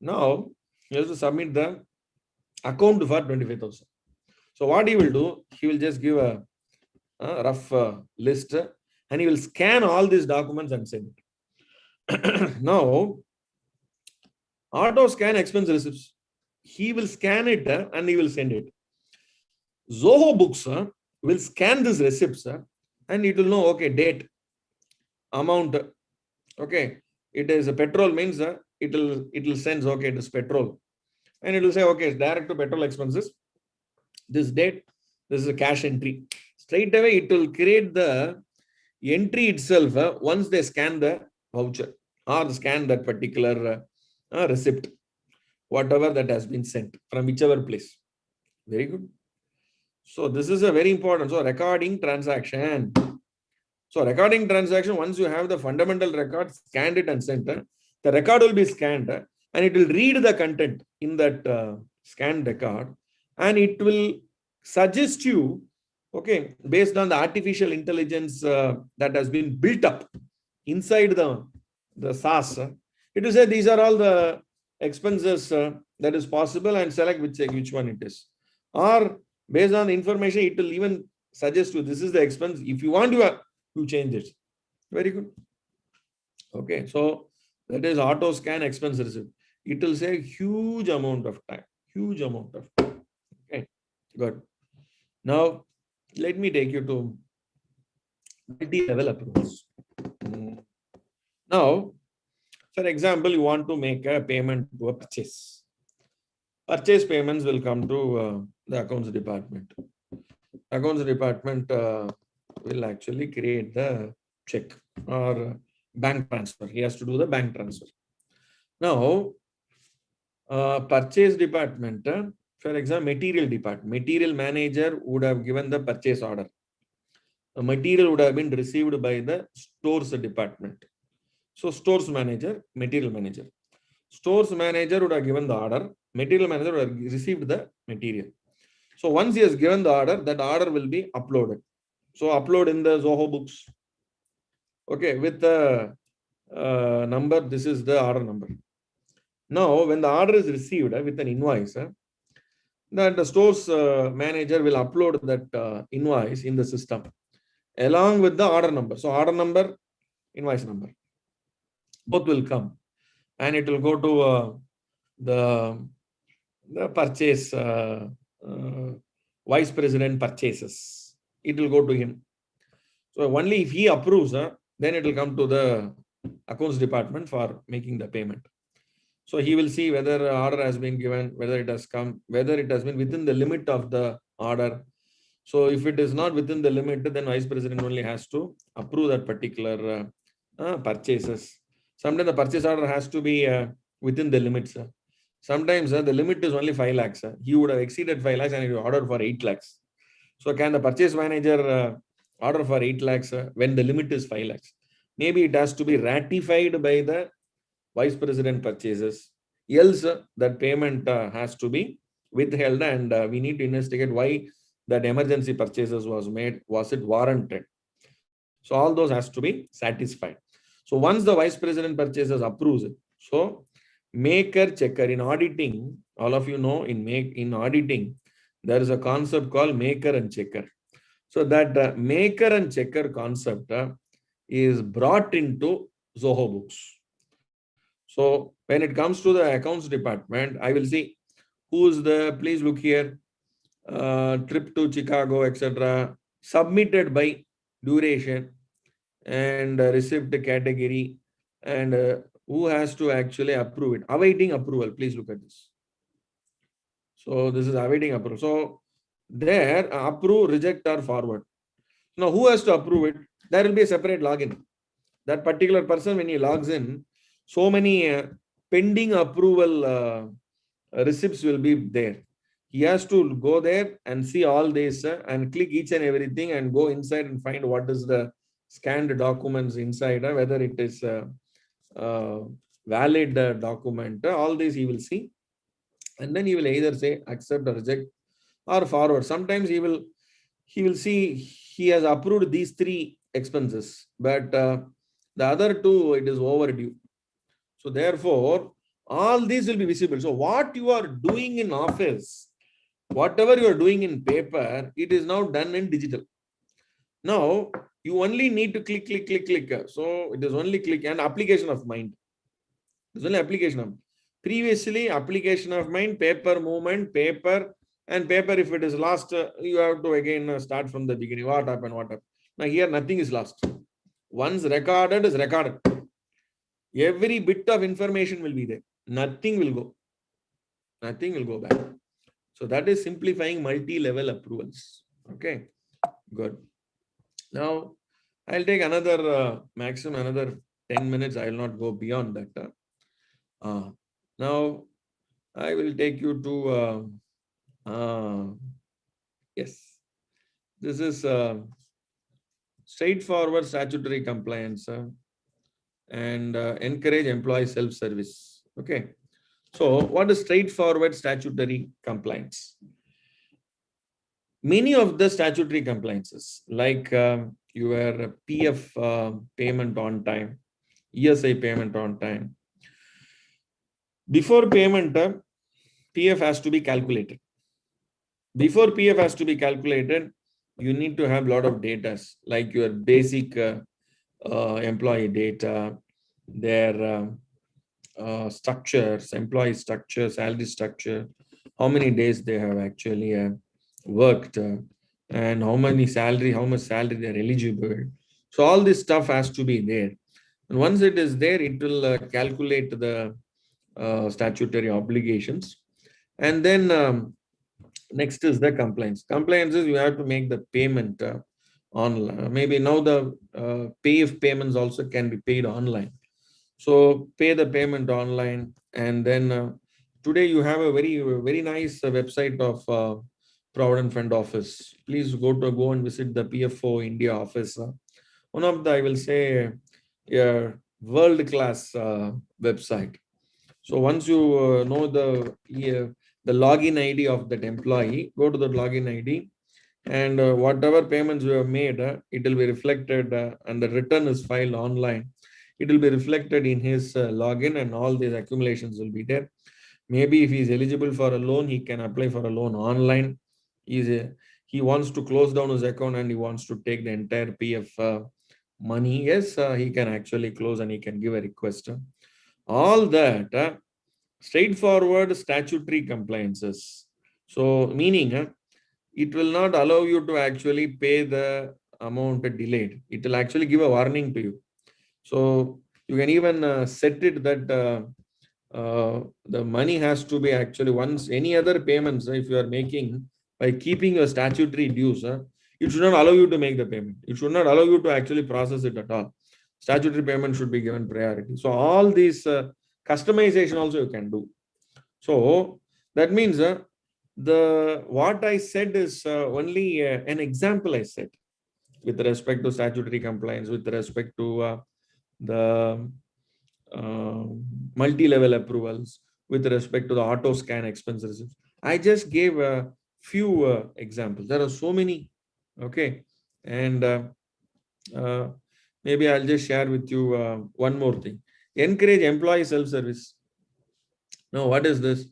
Now, he has to submit the account for 25,000. So what he will do, he will just give a rough list and he will scan all these documents and send it. Now, auto scan expense receipts. He will scan it and he will send it. Zoho Books will scan these receipts and it will know, okay, date, amount. Okay, it is a petrol means it will sense, okay, it is petrol. And it will say, okay, it's direct to petrol expenses. This date, this is a cash entry. Straight away, it will create the entry itself once they scan the voucher or scan that particular receipt, whatever that has been sent from whichever place. Very good. So this is a very important. So recording transaction. So recording transaction, once you have the fundamental record, scanned it and sent, the record will be scanned and it will read the content in that scanned record, and it will suggest you, okay, based on the artificial intelligence that has been built up inside the SaaS, it will say these are all the expenses that is possible, and select which one it is. Or based on the information, it will even suggest you this is the expense. If you want, you change it. Very good. Okay, so that is auto scan expense receipt. It will save huge amount of time. Huge amount of time. Okay, good. Now let me take you to multi-level approvals. Now, for example, you want to make a payment to a purchase. Purchase payments will come to the accounts department. Accounts department will actually create the check or bank transfer. He has to do the bank transfer. Now, purchase department, for example, material department, material manager would have given the purchase order. The material would have been received by the stores department. So stores manager, material manager. Stores manager would have given the order. Material manager would have received the material. So once he has given the order, that order will be uploaded. So upload in the Zoho books. Okay, with the number, this is the order number. Now, when the order is received with an invoice, that the stores manager will upload that invoice in the system along with the order number. So order number, invoice number, both will come, and it will go to the purchase vice president purchases. It will go to him. So only if he approves, then it will come to the accounts department for making the payment. So he will see whether order has been given, whether it has come, whether it has been within the limit of the order. So if it is not within the limit, then vice president only has to approve that particular purchases. Sometimes the purchase order has to be within the limits. Sometimes the limit is only 5 lakhs. He would have exceeded 5 lakhs and he ordered for 8 lakhs. So can the purchase manager order for 8 lakhs when the limit is 5 lakhs? Maybe it has to be ratified by the vice president purchases. Else that payment has to be withheld, and we need to investigate why that emergency purchases was made. Was it warranted? So all those has to be satisfied. So once the vice president purchases approves it, so maker checker in auditing, all of you know in auditing, there is a concept called maker and checker. So that maker and checker concept is brought into Zoho books. So when it comes to the accounts department, I will see who's the, please look here, trip to Chicago, etc. Submitted by duration and receipt category, and who has to actually approve it. Awaiting approval, please look at this. So this is awaiting approval. So there, approve, reject or forward. Now who has to approve it? There will be a separate login. That particular person, when he logs in, so many pending approval receipts will be there. He has to go there and see all this and click each and everything and go inside and find what is the scanned documents inside, whether it is valid document. All this he will see, and then he will either say accept or reject or forward. Sometimes he will see he has approved these 3 expenses, but the other 2 it is overdue. So therefore, all these will be visible. So what you are doing in office, whatever you are doing in paper, it is now done in digital. Now you only need to click. So it is only click and application of mind. It's only application of. Previously, application of mind, paper movement, paper, and paper. If it is lost, you have to again start from the beginning. What happened? Now here nothing is lost. Once recorded is recorded. Every bit of information will be there. Nothing will go. Nothing will go back. So that is simplifying multi-level approvals. Okay, good. Now I'll take another maximum, another 10 minutes. I will not go beyond that. Now, I will take you to, yes, this is straightforward statutory compliance and encourage employee self-service. Okay. So what is straightforward statutory compliance? Many of the statutory compliances, like your PF payment on time, ESI payment on time, before payment, PF has to be calculated. Before PF has to be calculated, you need to have a lot of data, like your basic employee data, their structures, employee structure, salary structure, how many days they have actually worked, and how much salary they're eligible. So all this stuff has to be there. And once it is there, it will calculate the statutory obligations. And then next is the compliance. Compliance is you have to make the payment online. Maybe now the PF payments also can be paid online. So pay the payment online, and then today you have a very nice website of Provident Fund Office. Please go and visit the PFO India office. One of the, I will say, world-class website. So once you know the login ID of that employee, go to the login ID, and whatever payments you have made, it will be reflected, and the return is filed online. It will be reflected in his login, and all these accumulations will be there. Maybe if he is eligible for a loan, he can apply for a loan online. He wants to close down his account and he wants to take the entire PF money. Yes, he can actually close and he can give a request. All that straightforward statutory compliances. So meaning it will not allow you to actually pay the amount delayed. It will actually give a warning to you. So you can even set it that the money has to be actually, once any other payments, if you are making by keeping your statutory dues, it should not allow you to make the payment. It should not allow you to actually process it at all. Statutory payment should be given priority. So all these customization also you can do. So that means what I said is only an example I said with respect to statutory compliance, with respect to the multi-level approvals, with respect to the auto scan expenses. I just gave a few examples. There are so many. Okay. And maybe I'll just share with you one more thing. Encourage employee self-service. Now, what is this?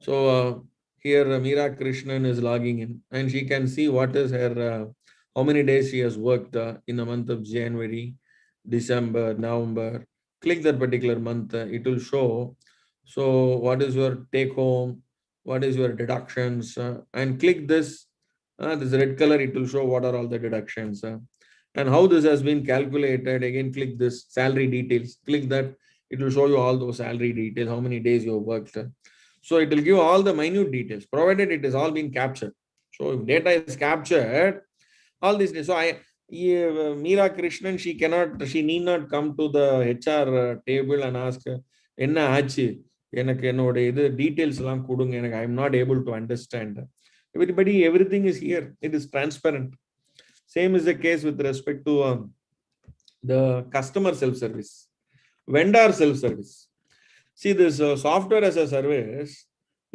So here Meera Krishnan is logging in, and she can see what is her, how many days she has worked in the month of January, December, November. Click that particular month, it will show. So what is your take home? What is your deductions? And click this red color, it will show what are all the deductions. And how this has been calculated. Again, click this salary details. Click that, it will show you all those salary details, how many days you have worked. So it will give all the minute details, provided it is all been captured. So if data is captured, all these days. So Meera Krishnan, she need not come to the HR table and ask, enna aachu, எனக்கு என்னோட இது details எல்லாம் கொடுங்க, எனக்கு I am not able to understand. Everything is here. It is transparent. Same is the case with respect to the customer self-service, vendor self-service. See, this software as a service,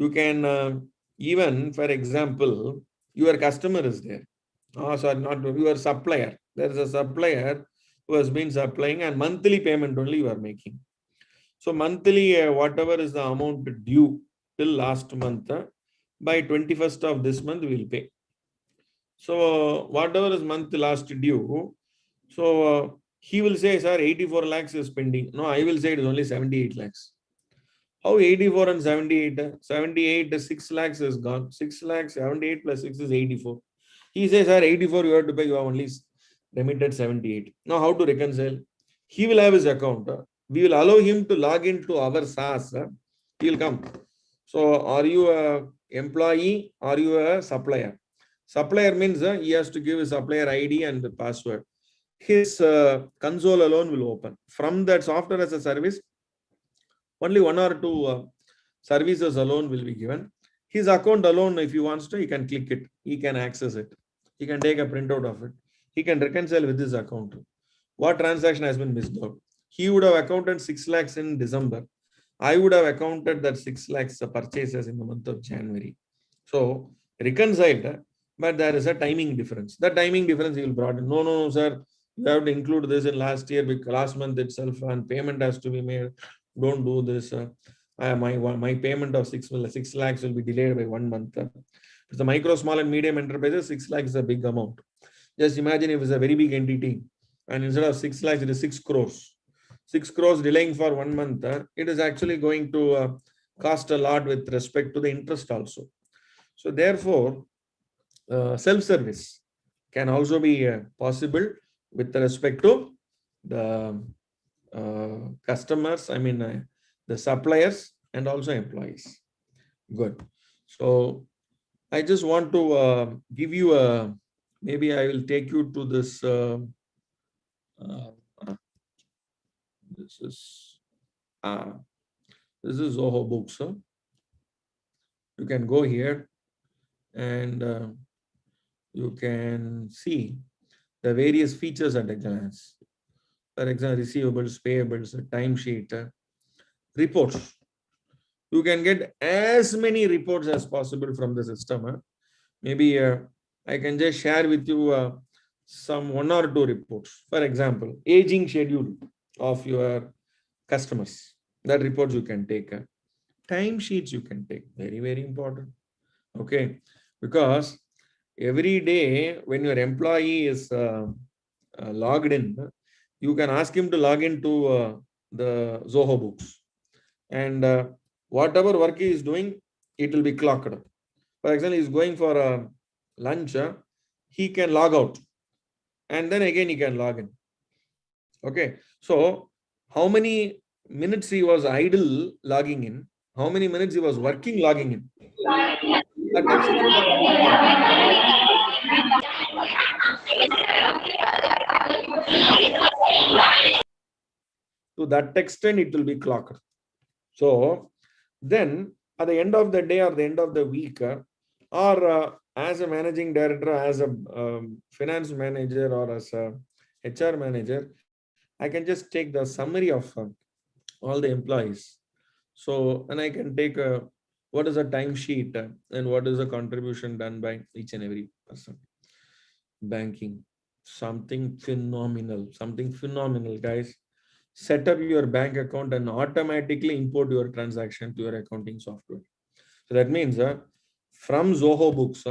you can even, for example, your customer is there. Sorry, not your supplier. There is a supplier who has been supplying, and monthly payment only you are making. So monthly, whatever is the amount due till last month, by 21st of this month, we will pay. So whatever is month last due, so he will say, sir, 84 lakhs is pending. No, I will say it is only 78 lakhs. How 84 and 78? 78, 6 lakhs is gone. 6 lakhs, 78 plus 6 is 84. He says, sir, 84 you have to pay, you have only remitted 78. Now, how to reconcile? He will have his account. We will allow him to log into our SaaS. He will come. So, are you an employee? Are you a supplier? Supplier means he has to give his supplier ID and the password. his console alone will open. From that software as a service, only one or two services alone will be given. His account alone, if he wants to, he can click it. He can access it. He can take a printout of it. He can reconcile with his account. What transaction has been missed out? He would have accounted 6 lakhs in December. I would have accounted that 6 lakhs purchases in the month of January. So reconciled, but there is a timing difference. The timing difference he will brought in. No, sir. You have to include this in last year, because last month itself, and payment has to be made. Don't do this. My payment of 6 lakhs will be delayed by 1 month. For the micro, small, and medium enterprises, 6 lakhs is a big amount. Just imagine if it's a very big entity, and instead of 6 lakhs, it is 6 crores. 6 crores delaying for 1 month, it is actually going to cost a lot with respect to the interest also. So therefore, self-service can also be possible with respect to the customers, the suppliers, and also employees. Good. So I just want to give you a, maybe I will take you to this. This is Zoho Books. You can go here and you can see the various features at a glance. For example, receivables, payables, timesheet, reports. You can get as many reports as possible from the system. Maybe I can just share with you some 1 or 2 reports. For example, aging schedule of your customers. That reports you can take. Time sheets you can take. Very, very important. Okay. Because every day when your employee is logged in, you can ask him to log into the Zoho Books. And whatever work he is doing, it will be clocked. For example, he is going for lunch, he can log out. And then again he can log in. Okay. So how many minutes he was idle logging in, how many minutes he was working logging in. To that extent, it will be clocked. So then at the end of the day or the end of the week, or as a managing director, as a finance manager, or as a HR manager, I can just take the summary of all the employees. So, and I can take what is a timesheet and what is the contribution done by each and every person. Banking, something phenomenal, guys. Set up your bank account and automatically import your transaction to your accounting software. So that means from Zoho Books,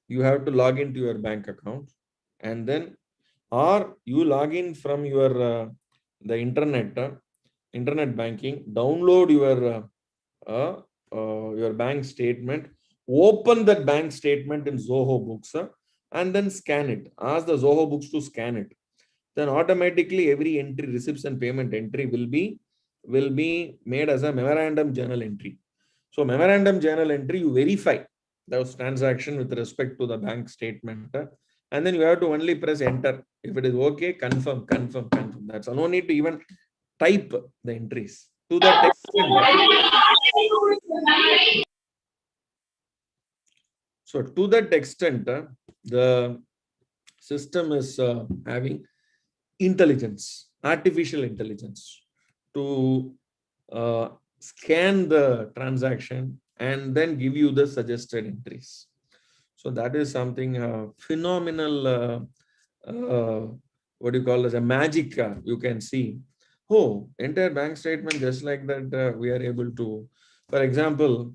you have to log into your bank account, and then, or you log in from your the internet banking, download your bank statement, open that bank statement in Zoho Books, and then scan it. Ask the Zoho Books to scan it. Then automatically every entry, receipts and payment entry will be made as a memorandum journal entry. So memorandum journal entry, you verify those transaction with respect to the bank statement, and then you have to only press enter. If it is okay, confirm. That's all. No need to even type the entries. To that extent, so to that extent, the system is having intelligence, artificial intelligence, to scan the transaction and then give you the suggested entries. So that is something phenomenal. What do you call as a magic? You can see, oh, entire bank statement just like that. We are able to, for example,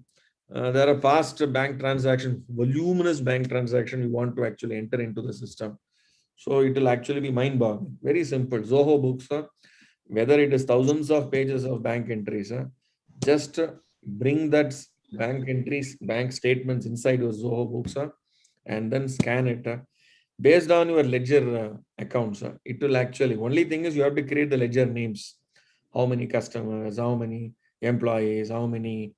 there are past bank transaction, voluminous bank transaction you want to actually enter into the system. So it will actually be mind-boggling. Very simple. Zoho Books, whether it is thousands of pages of bank entries, just bring that bank entries, bank statements inside your Zoho Books, and then scan it. Based on your ledger accounts, it will actually, only thing is you have to create the ledger names. How many customers, how many employees, how many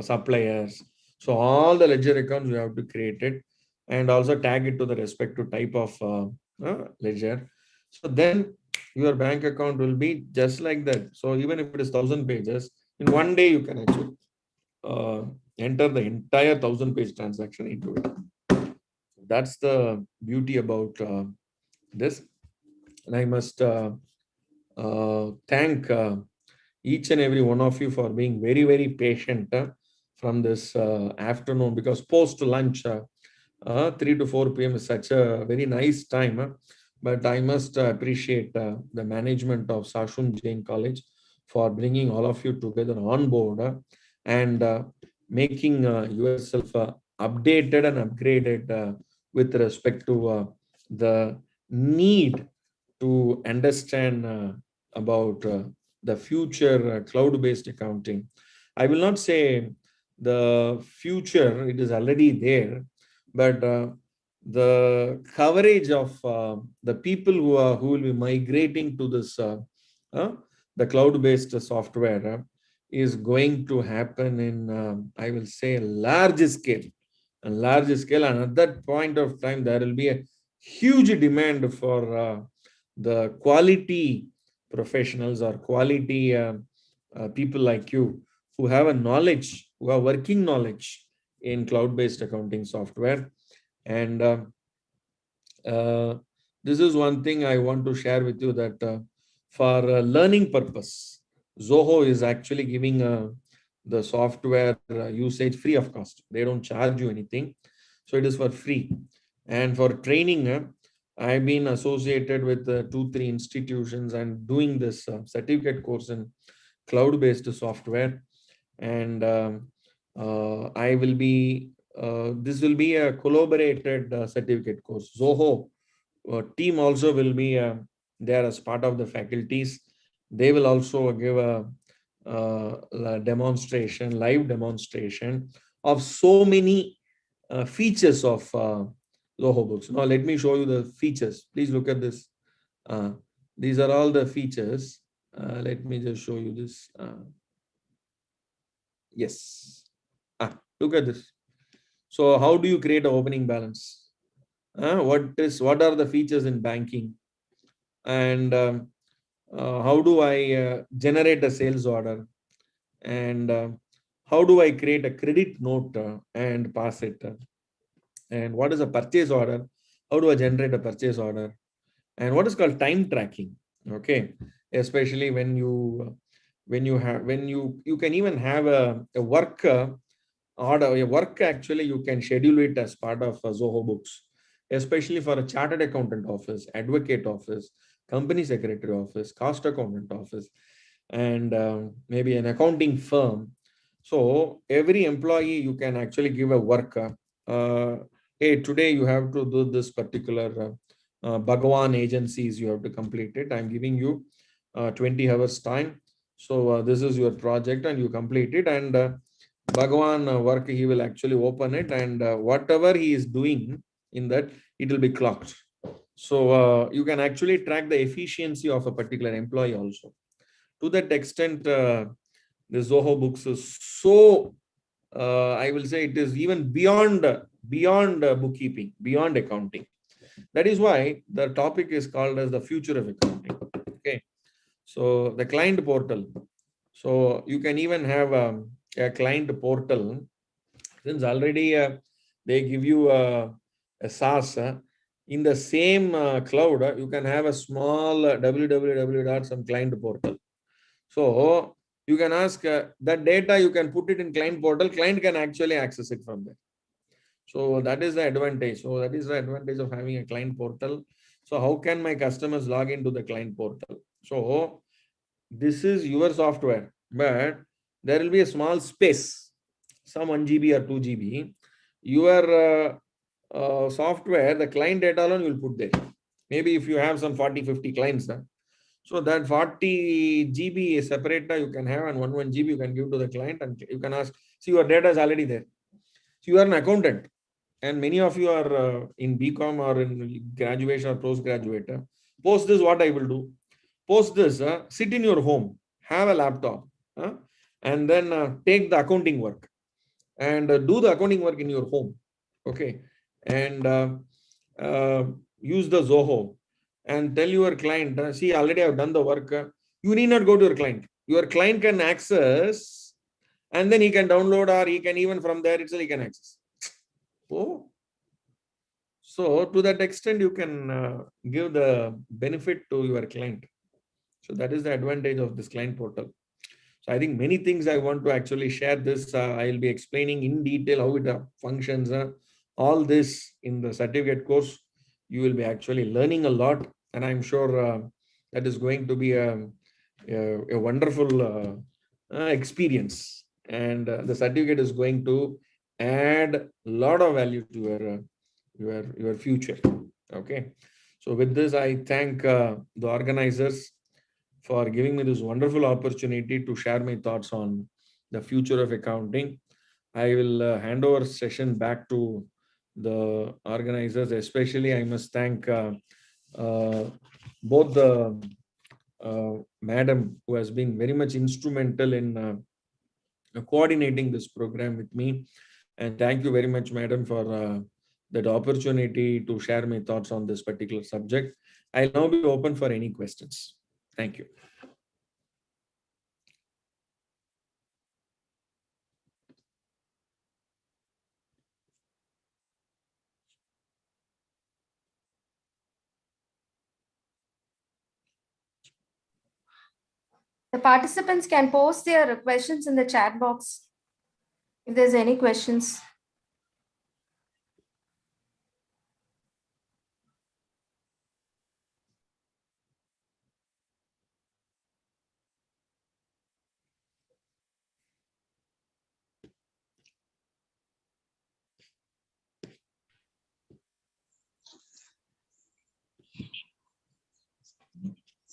suppliers. So all the ledger accounts you have to create it, and also tag it to the respective type of ledger. So then your bank account will be just like that. So even if it is 1,000 pages, in one day you can actually enter the entire 1,000-page transaction into it. That's the beauty about this. And I must thank each and every one of you for being very, very patient from this afternoon, because post lunch, 3 to 4 p.m. is such a very nice time. But I must appreciate the management of Sashun Jain College for bringing all of you together on board and making yourself updated and upgraded with respect to the need to understand about the future cloud-based accounting. I will not say the future, it is already there, but the coverage of the people who will be migrating to this the cloud-based software is going to happen in I will say large scale, and at that point of time there will be a huge demand for the quality professionals or quality people like you who have a knowledge, who have working knowledge in cloud-based accounting software. And this is one thing I want to share with you, that for learning purpose, Zoho is actually giving the software usage free of cost. They don't charge you anything. So it is for free. And for training, I've been associated with 2-3 institutions and doing this certificate course in cloud-based software. And I will be this will be a collaborated certificate course. Zoho team also will be there as part of the faculties. They will also give a demonstration, live demonstration of so many features of Zoho Books. Now let me show you the features. Please look at this. These are all the features. Let me just show you this. Yes. Look at this. So how do you create an opening balance? What are the features in banking? And how do I generate a sales order? And how do I create a credit note and pass it? And what is a purchase order? How do I generate a purchase order? And what is called time tracking? Okay, especially when you can even have a work order, a work actually you can schedule it as part of Zoho Books, especially for a chartered accountant office, advocate office, company secretary office, cost accountant office, and maybe an accounting firm. So every employee you can actually give a work. Hey, today you have to do this particular Bhagavan agencies, you have to complete it. I'm giving you 20 hours time. So this is your project and you complete it. And Bhagavan work, he will actually open it, and whatever he is doing in that, it will be clocked. So you can actually track the efficiency of a particular employee also. To that extent, the Zoho Books is so, I will say it is even beyond bookkeeping, beyond accounting. That is why the topic is called as the future of accounting. Okay. So the client portal. So you can even have a client portal, since already they give you a SaaS. In the same cloud, you can have a small www. some client portal. So you can ask that data, you can put it in client portal, client can actually access it from there. So that is the advantage. So that is the advantage of having a client portal. So how can my customers log into the client portal? So this is your software, but there will be a small space, some 1 GB or 2 GB. Your software, the client data alone you will put there. Maybe if you have some 40-50 clients, so that 40 GB separate you can have, and 1 GB you can give to the client, and you can ask, see, your data is already there. So you are an accountant, and many of you are in BCom or in graduation or postgraduate. Post this, what I will do. Post this, sit in your home, have a laptop, and then take the accounting work and do the accounting work in your home. Okay. And use the Zoho. and tell your client, see, already I've done the work. You need not go to your client. Your client can access, and then he can download, or he can even from there itself he can access. Oh, so to that extent, you can give the benefit to your client. So that is the advantage of this client portal. So I think many things I want to actually share this. I'll be explaining in detail how it functions. All this in the certificate course, you will be actually learning a lot. And I'm sure that is going to be a wonderful experience. And the certificate is going to add a lot of value to your future. Okay. So with this, I thank the organizers for giving me this wonderful opportunity to share my thoughts on the future of accounting. I will hand over session back to the organizers. Especially, I must thank both the madam who has been very much instrumental in coordinating this program with me. And thank you very much, madam, for that opportunity to share my thoughts on this particular subject. I'll now be open for any questions. Thank you. The participants can post their questions in the chat box if there's any questions.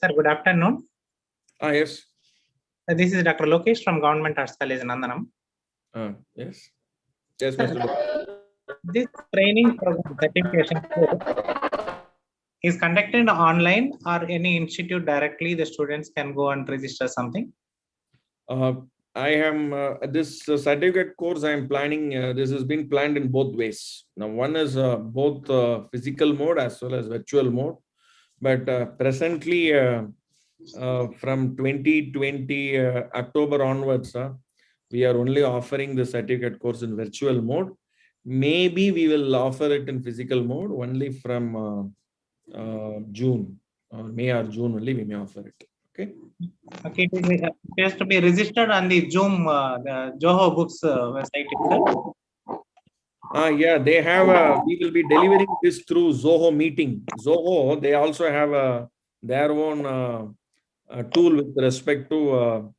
Sir, good afternoon. Yes. This is Dr. Lokesh from Government Arts College, Nandanam. Yes. Yes, Sir, Mr. this training program certification course is conducted online, or any institute directly the students can go and register something? I am this certificate course I am planning. This has been planned in both ways. Now, one is both physical mode as well as virtual mode. But presently, from 2020 October onwards, we are only offering the certificate course in virtual mode. Maybe we will offer it in physical mode only from June or May or June only we may offer it. Okay. Okay, it has to be registered on the Zoom, the Zoho Books website itself. Yeah, they have. We will be delivering this through Zoho Meeting. Zoho, they also have their own tool with respect to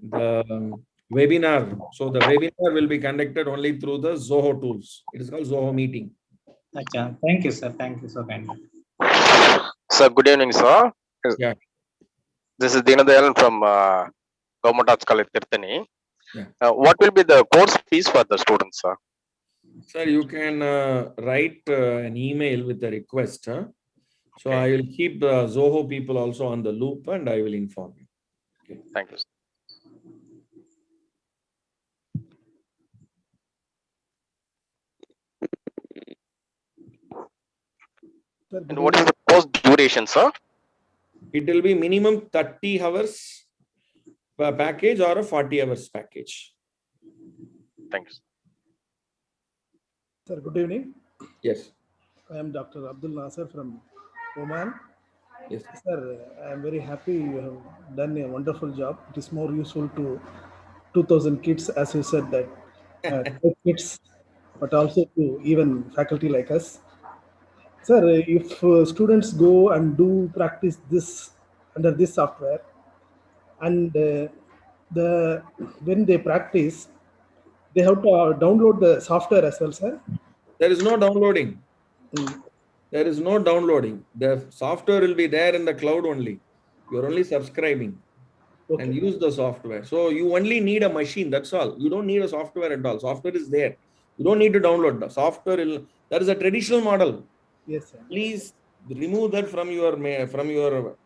the webinar. So the webinar will be conducted only through the Zoho tools. It is called Zoho Meeting. Achha. Thank you, sir. Thank you so kindly. Sir, good evening, sir. Yeah. This is Deenadayalan from Government Arts College, Tirthani. Yeah. What will be the course fees for the students, sir? Sir, you can write an email with a request. So Okay. I will keep the Zoho people also on the loop and I will inform you. Okay. Thank you, sir. And what is the course duration, sir? It will be minimum 30 hours per package or a 40 hours package. Thank you, sir. Sir, good evening. Yes. I am Dr. Abdul Nasser from Oman. Yes. Sir, I am very happy you have done a wonderful job. It is more useful to 2000 kids, as you said, that kids, but also to even faculty like us. Sir, if students go and do practice this under this software, and when they practice, they have to download the software as well, sir? There is no downloading. Mm. There is no downloading. The software will be there in the cloud only. You're only subscribing and use the software. So you only need a machine. That's all. You don't need a software at all. Software is there. You don't need to download the software. That is a traditional model. Yes, sir. Please remove that from your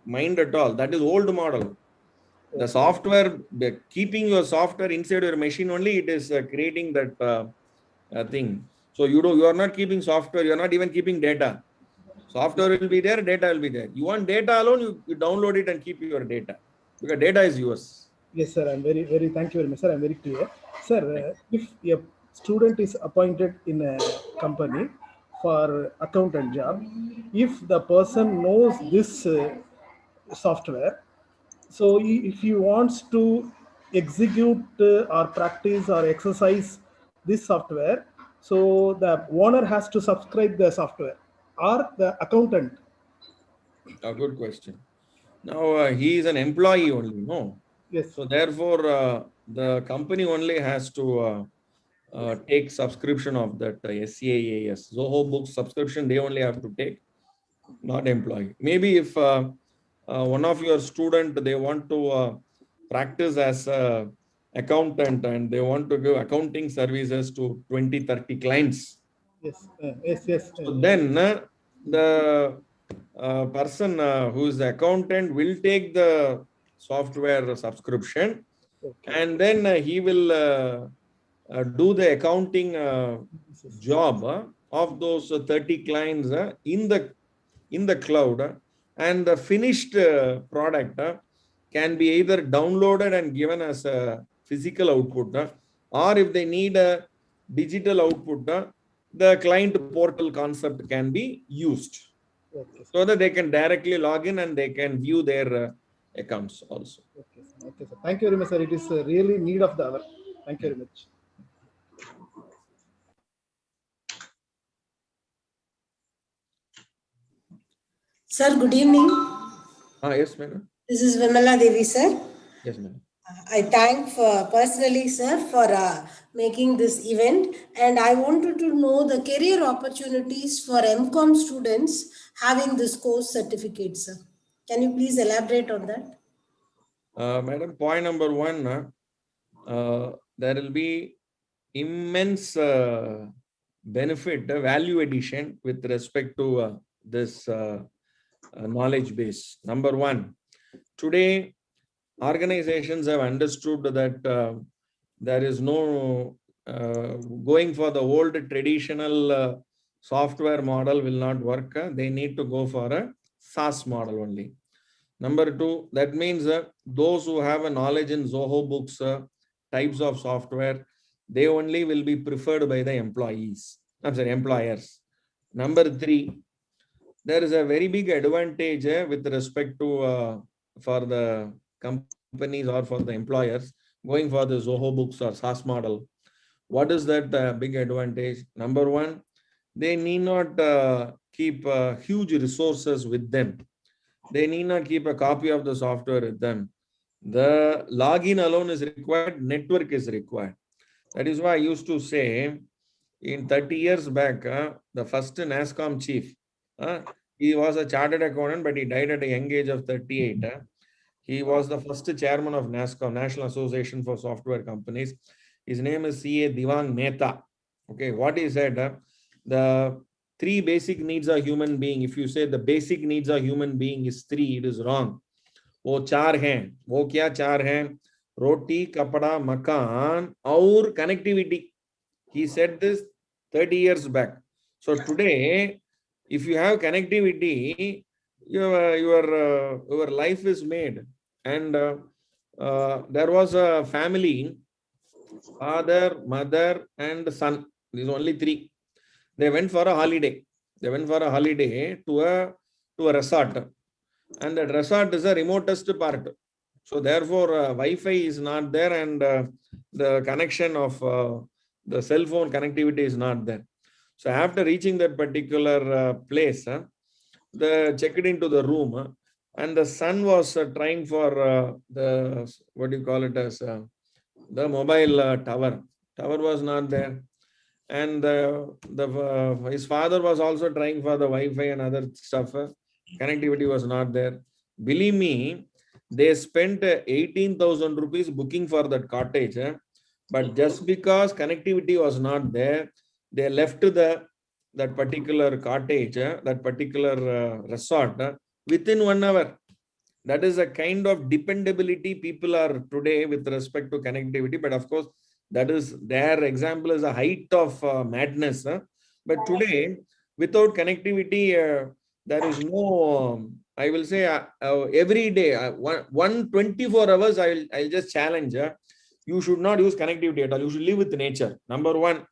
mind at all. That is old model. The software, keeping your software inside your machine only, it is creating that thing. So you are not keeping software. You are not even keeping data. Software will be there, data will be there. You want data alone, you download it and keep your data, because data is yours. Yes, sir. I'm very, very, thank you very much, sir. I'm very clear. Sir, if a student is appointed in a company for accountant job, if the person knows this software, so if he wants to execute or practice or exercise this software, so the owner has to subscribe the software or the accountant. A good question. Now, he is an employee only, no? Yes. So therefore, the company only has to take subscription of that SCAAS. Zoho Books subscription, they only have to take, not employee. Maybe if one of your student, they want to practice as a accountant and they want to give accounting services to 20, 30 clients. Yes, yes. So then the person who is the accountant will take the software subscription, and then he will do the accounting job of those 30 clients in the cloud, and the finished product can be either downloaded and given as a physical output, or if they need a digital output, the client portal concept can be used, so that they can directly log in and they can view their accounts also. Okay, sir. Thank you very much, sir. It is really need of the hour. Thank you very much. Sir, good evening. Yes, madam. This is Vimala Devi, sir. Yes, madam. I thank personally, sir, for making this event, and I wanted to know the career opportunities for MCOM students having this course certificate, sir. Can you please elaborate on that? Madam, point number one, there will be immense benefit, value addition with respect to this knowledge base. Number one, today organizations have understood that there is no going for the old traditional software model will not work. They need to go for a SaaS model only. Number two, that means those who have a knowledge in Zoho Books types of software, they only will be preferred by the employers. Number three, there is a very big advantage with respect to for the companies or for the employers going for the Zoho Books or SaaS model. What is that big advantage? Number one, they need not keep huge resources with them. They need not keep a copy of the software with them. The login alone is required, network is required. That is why I used to say, in 30 years back, the first NASSCOM chief, he was a chartered accountant, but he died at a young age of 38. He was the first chairman of NASSCOM, National Association for Software Companies. His name is C.A. Divang Mehta. Okay, what he said, the three basic needs of human being, if you say the basic needs of human being is three, it is wrong. वो चार हैं, वो क्या चार हैं? रोटी, कपड़ा, मकान और connectivity. He said this 30 years back. So today, if you have connectivity, your life is made. And there was a family, father, mother, and son. These only three. They went for a holiday. They went for a holiday to a resort. And that resort is the remotest part. So therefore, Wi-Fi is not there, and the connection of the cell phone connectivity is not there. So after reaching that particular place, they checked into the room, and the son was trying for the, what do you call it as, the mobile tower. Tower was not there. And his father was also trying for the Wi-Fi and other stuff. Connectivity was not there. Believe me, they spent 18,000 rupees booking for that cottage. But just because connectivity was not there, they left that particular cottage, that particular resort within 1 hour. That is a kind of dependability people are today with respect to connectivity. But of course, that is their example is a height of madness. But today, without connectivity, There is no, I will say every day, 24 hours, I'll just challenge. You should not use connectivity at all. You should live with nature. Number one,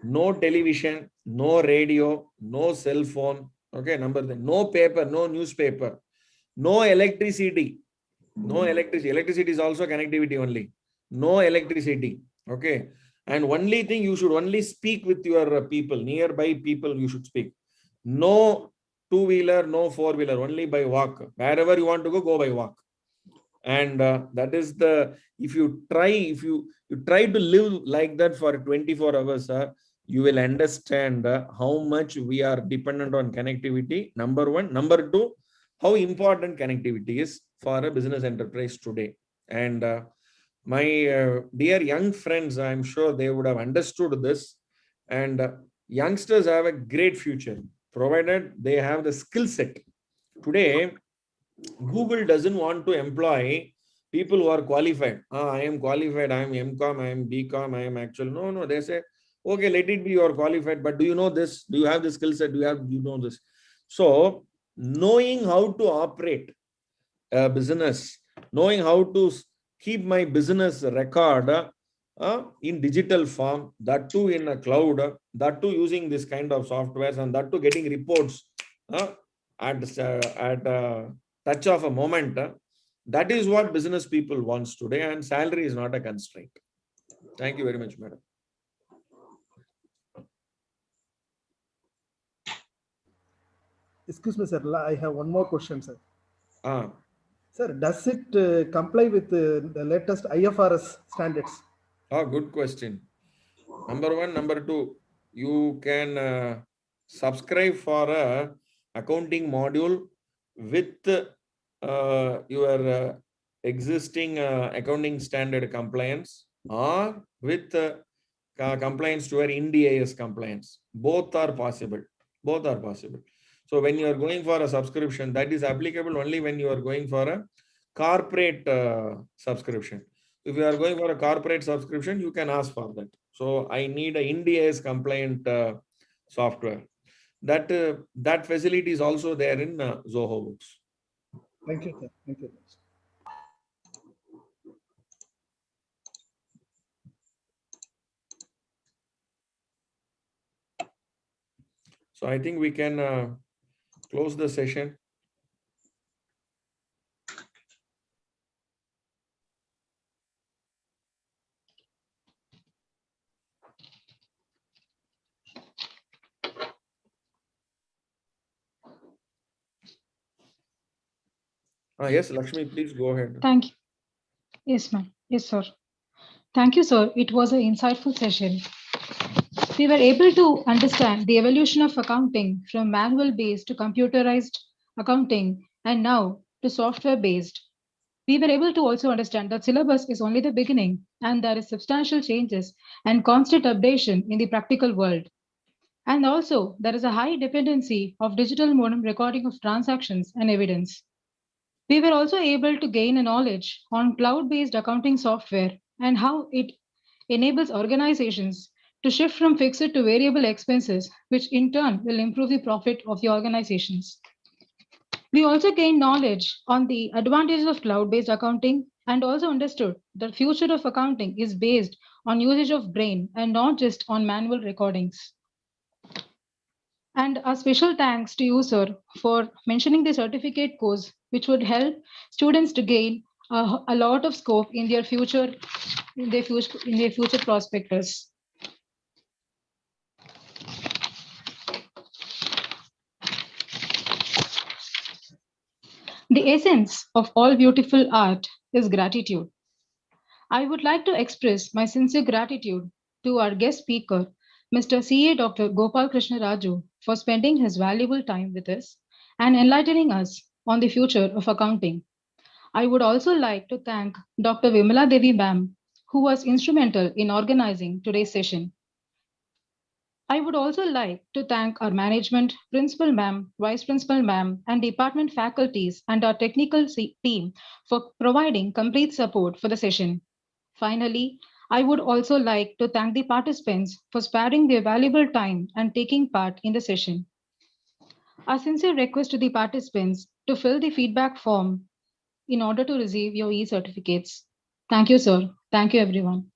no television, no radio, no cell phone. Okay, no paper, no newspaper, no electricity. No electricity. Electricity is also connectivity only. No electricity. Okay. And only thing, you should only speak with your people, nearby people you should speak. No two-wheeler, no four-wheeler, only by walk. Wherever you want to go by walk. And that is the, if you try to live like that for 24 hours, you will understand how much we are dependent on connectivity. Number one. Number two, how important connectivity is for a business enterprise today. And my dear young friends, I'm sure they would have understood this. And youngsters have a great future, provided they have the skill set. Today, Google doesn't want to employ people who are qualified. I am qualified, I am MCOM, I am BCom, I am actual. No, they say, okay, let it be you are qualified, but do you know this? Do you have the skill set? Do you know this? So, knowing how to operate a business, knowing how to keep my business record in digital form, that too in a cloud, that too using this kind of softwares, and that too getting reports at touch of a moment. That is what business people wants today, and salary is not a constraint. Thank you very much, madam. Excuse me, sir. I have one more question, sir. Ah. Sir, does it comply with the latest IFRS standards? Oh, good question. Number one. Number two, you can subscribe for a accounting module with your existing accounting standard compliance, or with compliance to your Ind AS compliance. Both are possible. Both are possible. So when you are going for a subscription, that is applicable only when you are going for a corporate subscription. If you are going for a corporate subscription, you can ask for that. So I need a Ind AS compliant software. That facility is also there in Zoho Books. Thank you, sir. Thank you. So I think we can close the session. Yes, Lakshmi, please go ahead. Thank you. Yes, ma'am. Yes, sir. Thank you, sir. It was an insightful session. We were able to understand the evolution of accounting from manual-based to computerized accounting, and now to software-based. We were able to also understand that syllabus is only the beginning, and there is substantial changes and constant updation in the practical world. And also, there is a high dependency of digital modem recording of transactions and evidence. We were also able to gain a knowledge on cloud-based accounting software and how it enables organizations to shift from fixed to variable expenses, which in turn will improve the profit of the organizations. We also gained knowledge on the advantages of cloud-based accounting and also understood that the future of accounting is based on usage of brain and not just on manual recordings. And a special thanks to you, sir, for mentioning the certificate course, which would help students to gain a lot of scope in their future prospectus. The essence of all beautiful art is gratitude. I would like to express my sincere gratitude to our guest speaker, Mr. C.A. Dr. Gopal Krishna Raju, for spending his valuable time with us and enlightening us on the future of accounting. I would also like to thank Dr. Vimala Devi ma'am, who was instrumental in organizing today's session. I would also like to thank our management, principal ma'am, vice principal ma'am, and department faculties and our technical team for providing complete support for the session. Finally, I would also like to thank the participants for sparing their valuable time and taking part in the session. Our sincere request to the participants to fill the feedback form in order to receive your e-certificates. Thank you, sir. Thank you, everyone.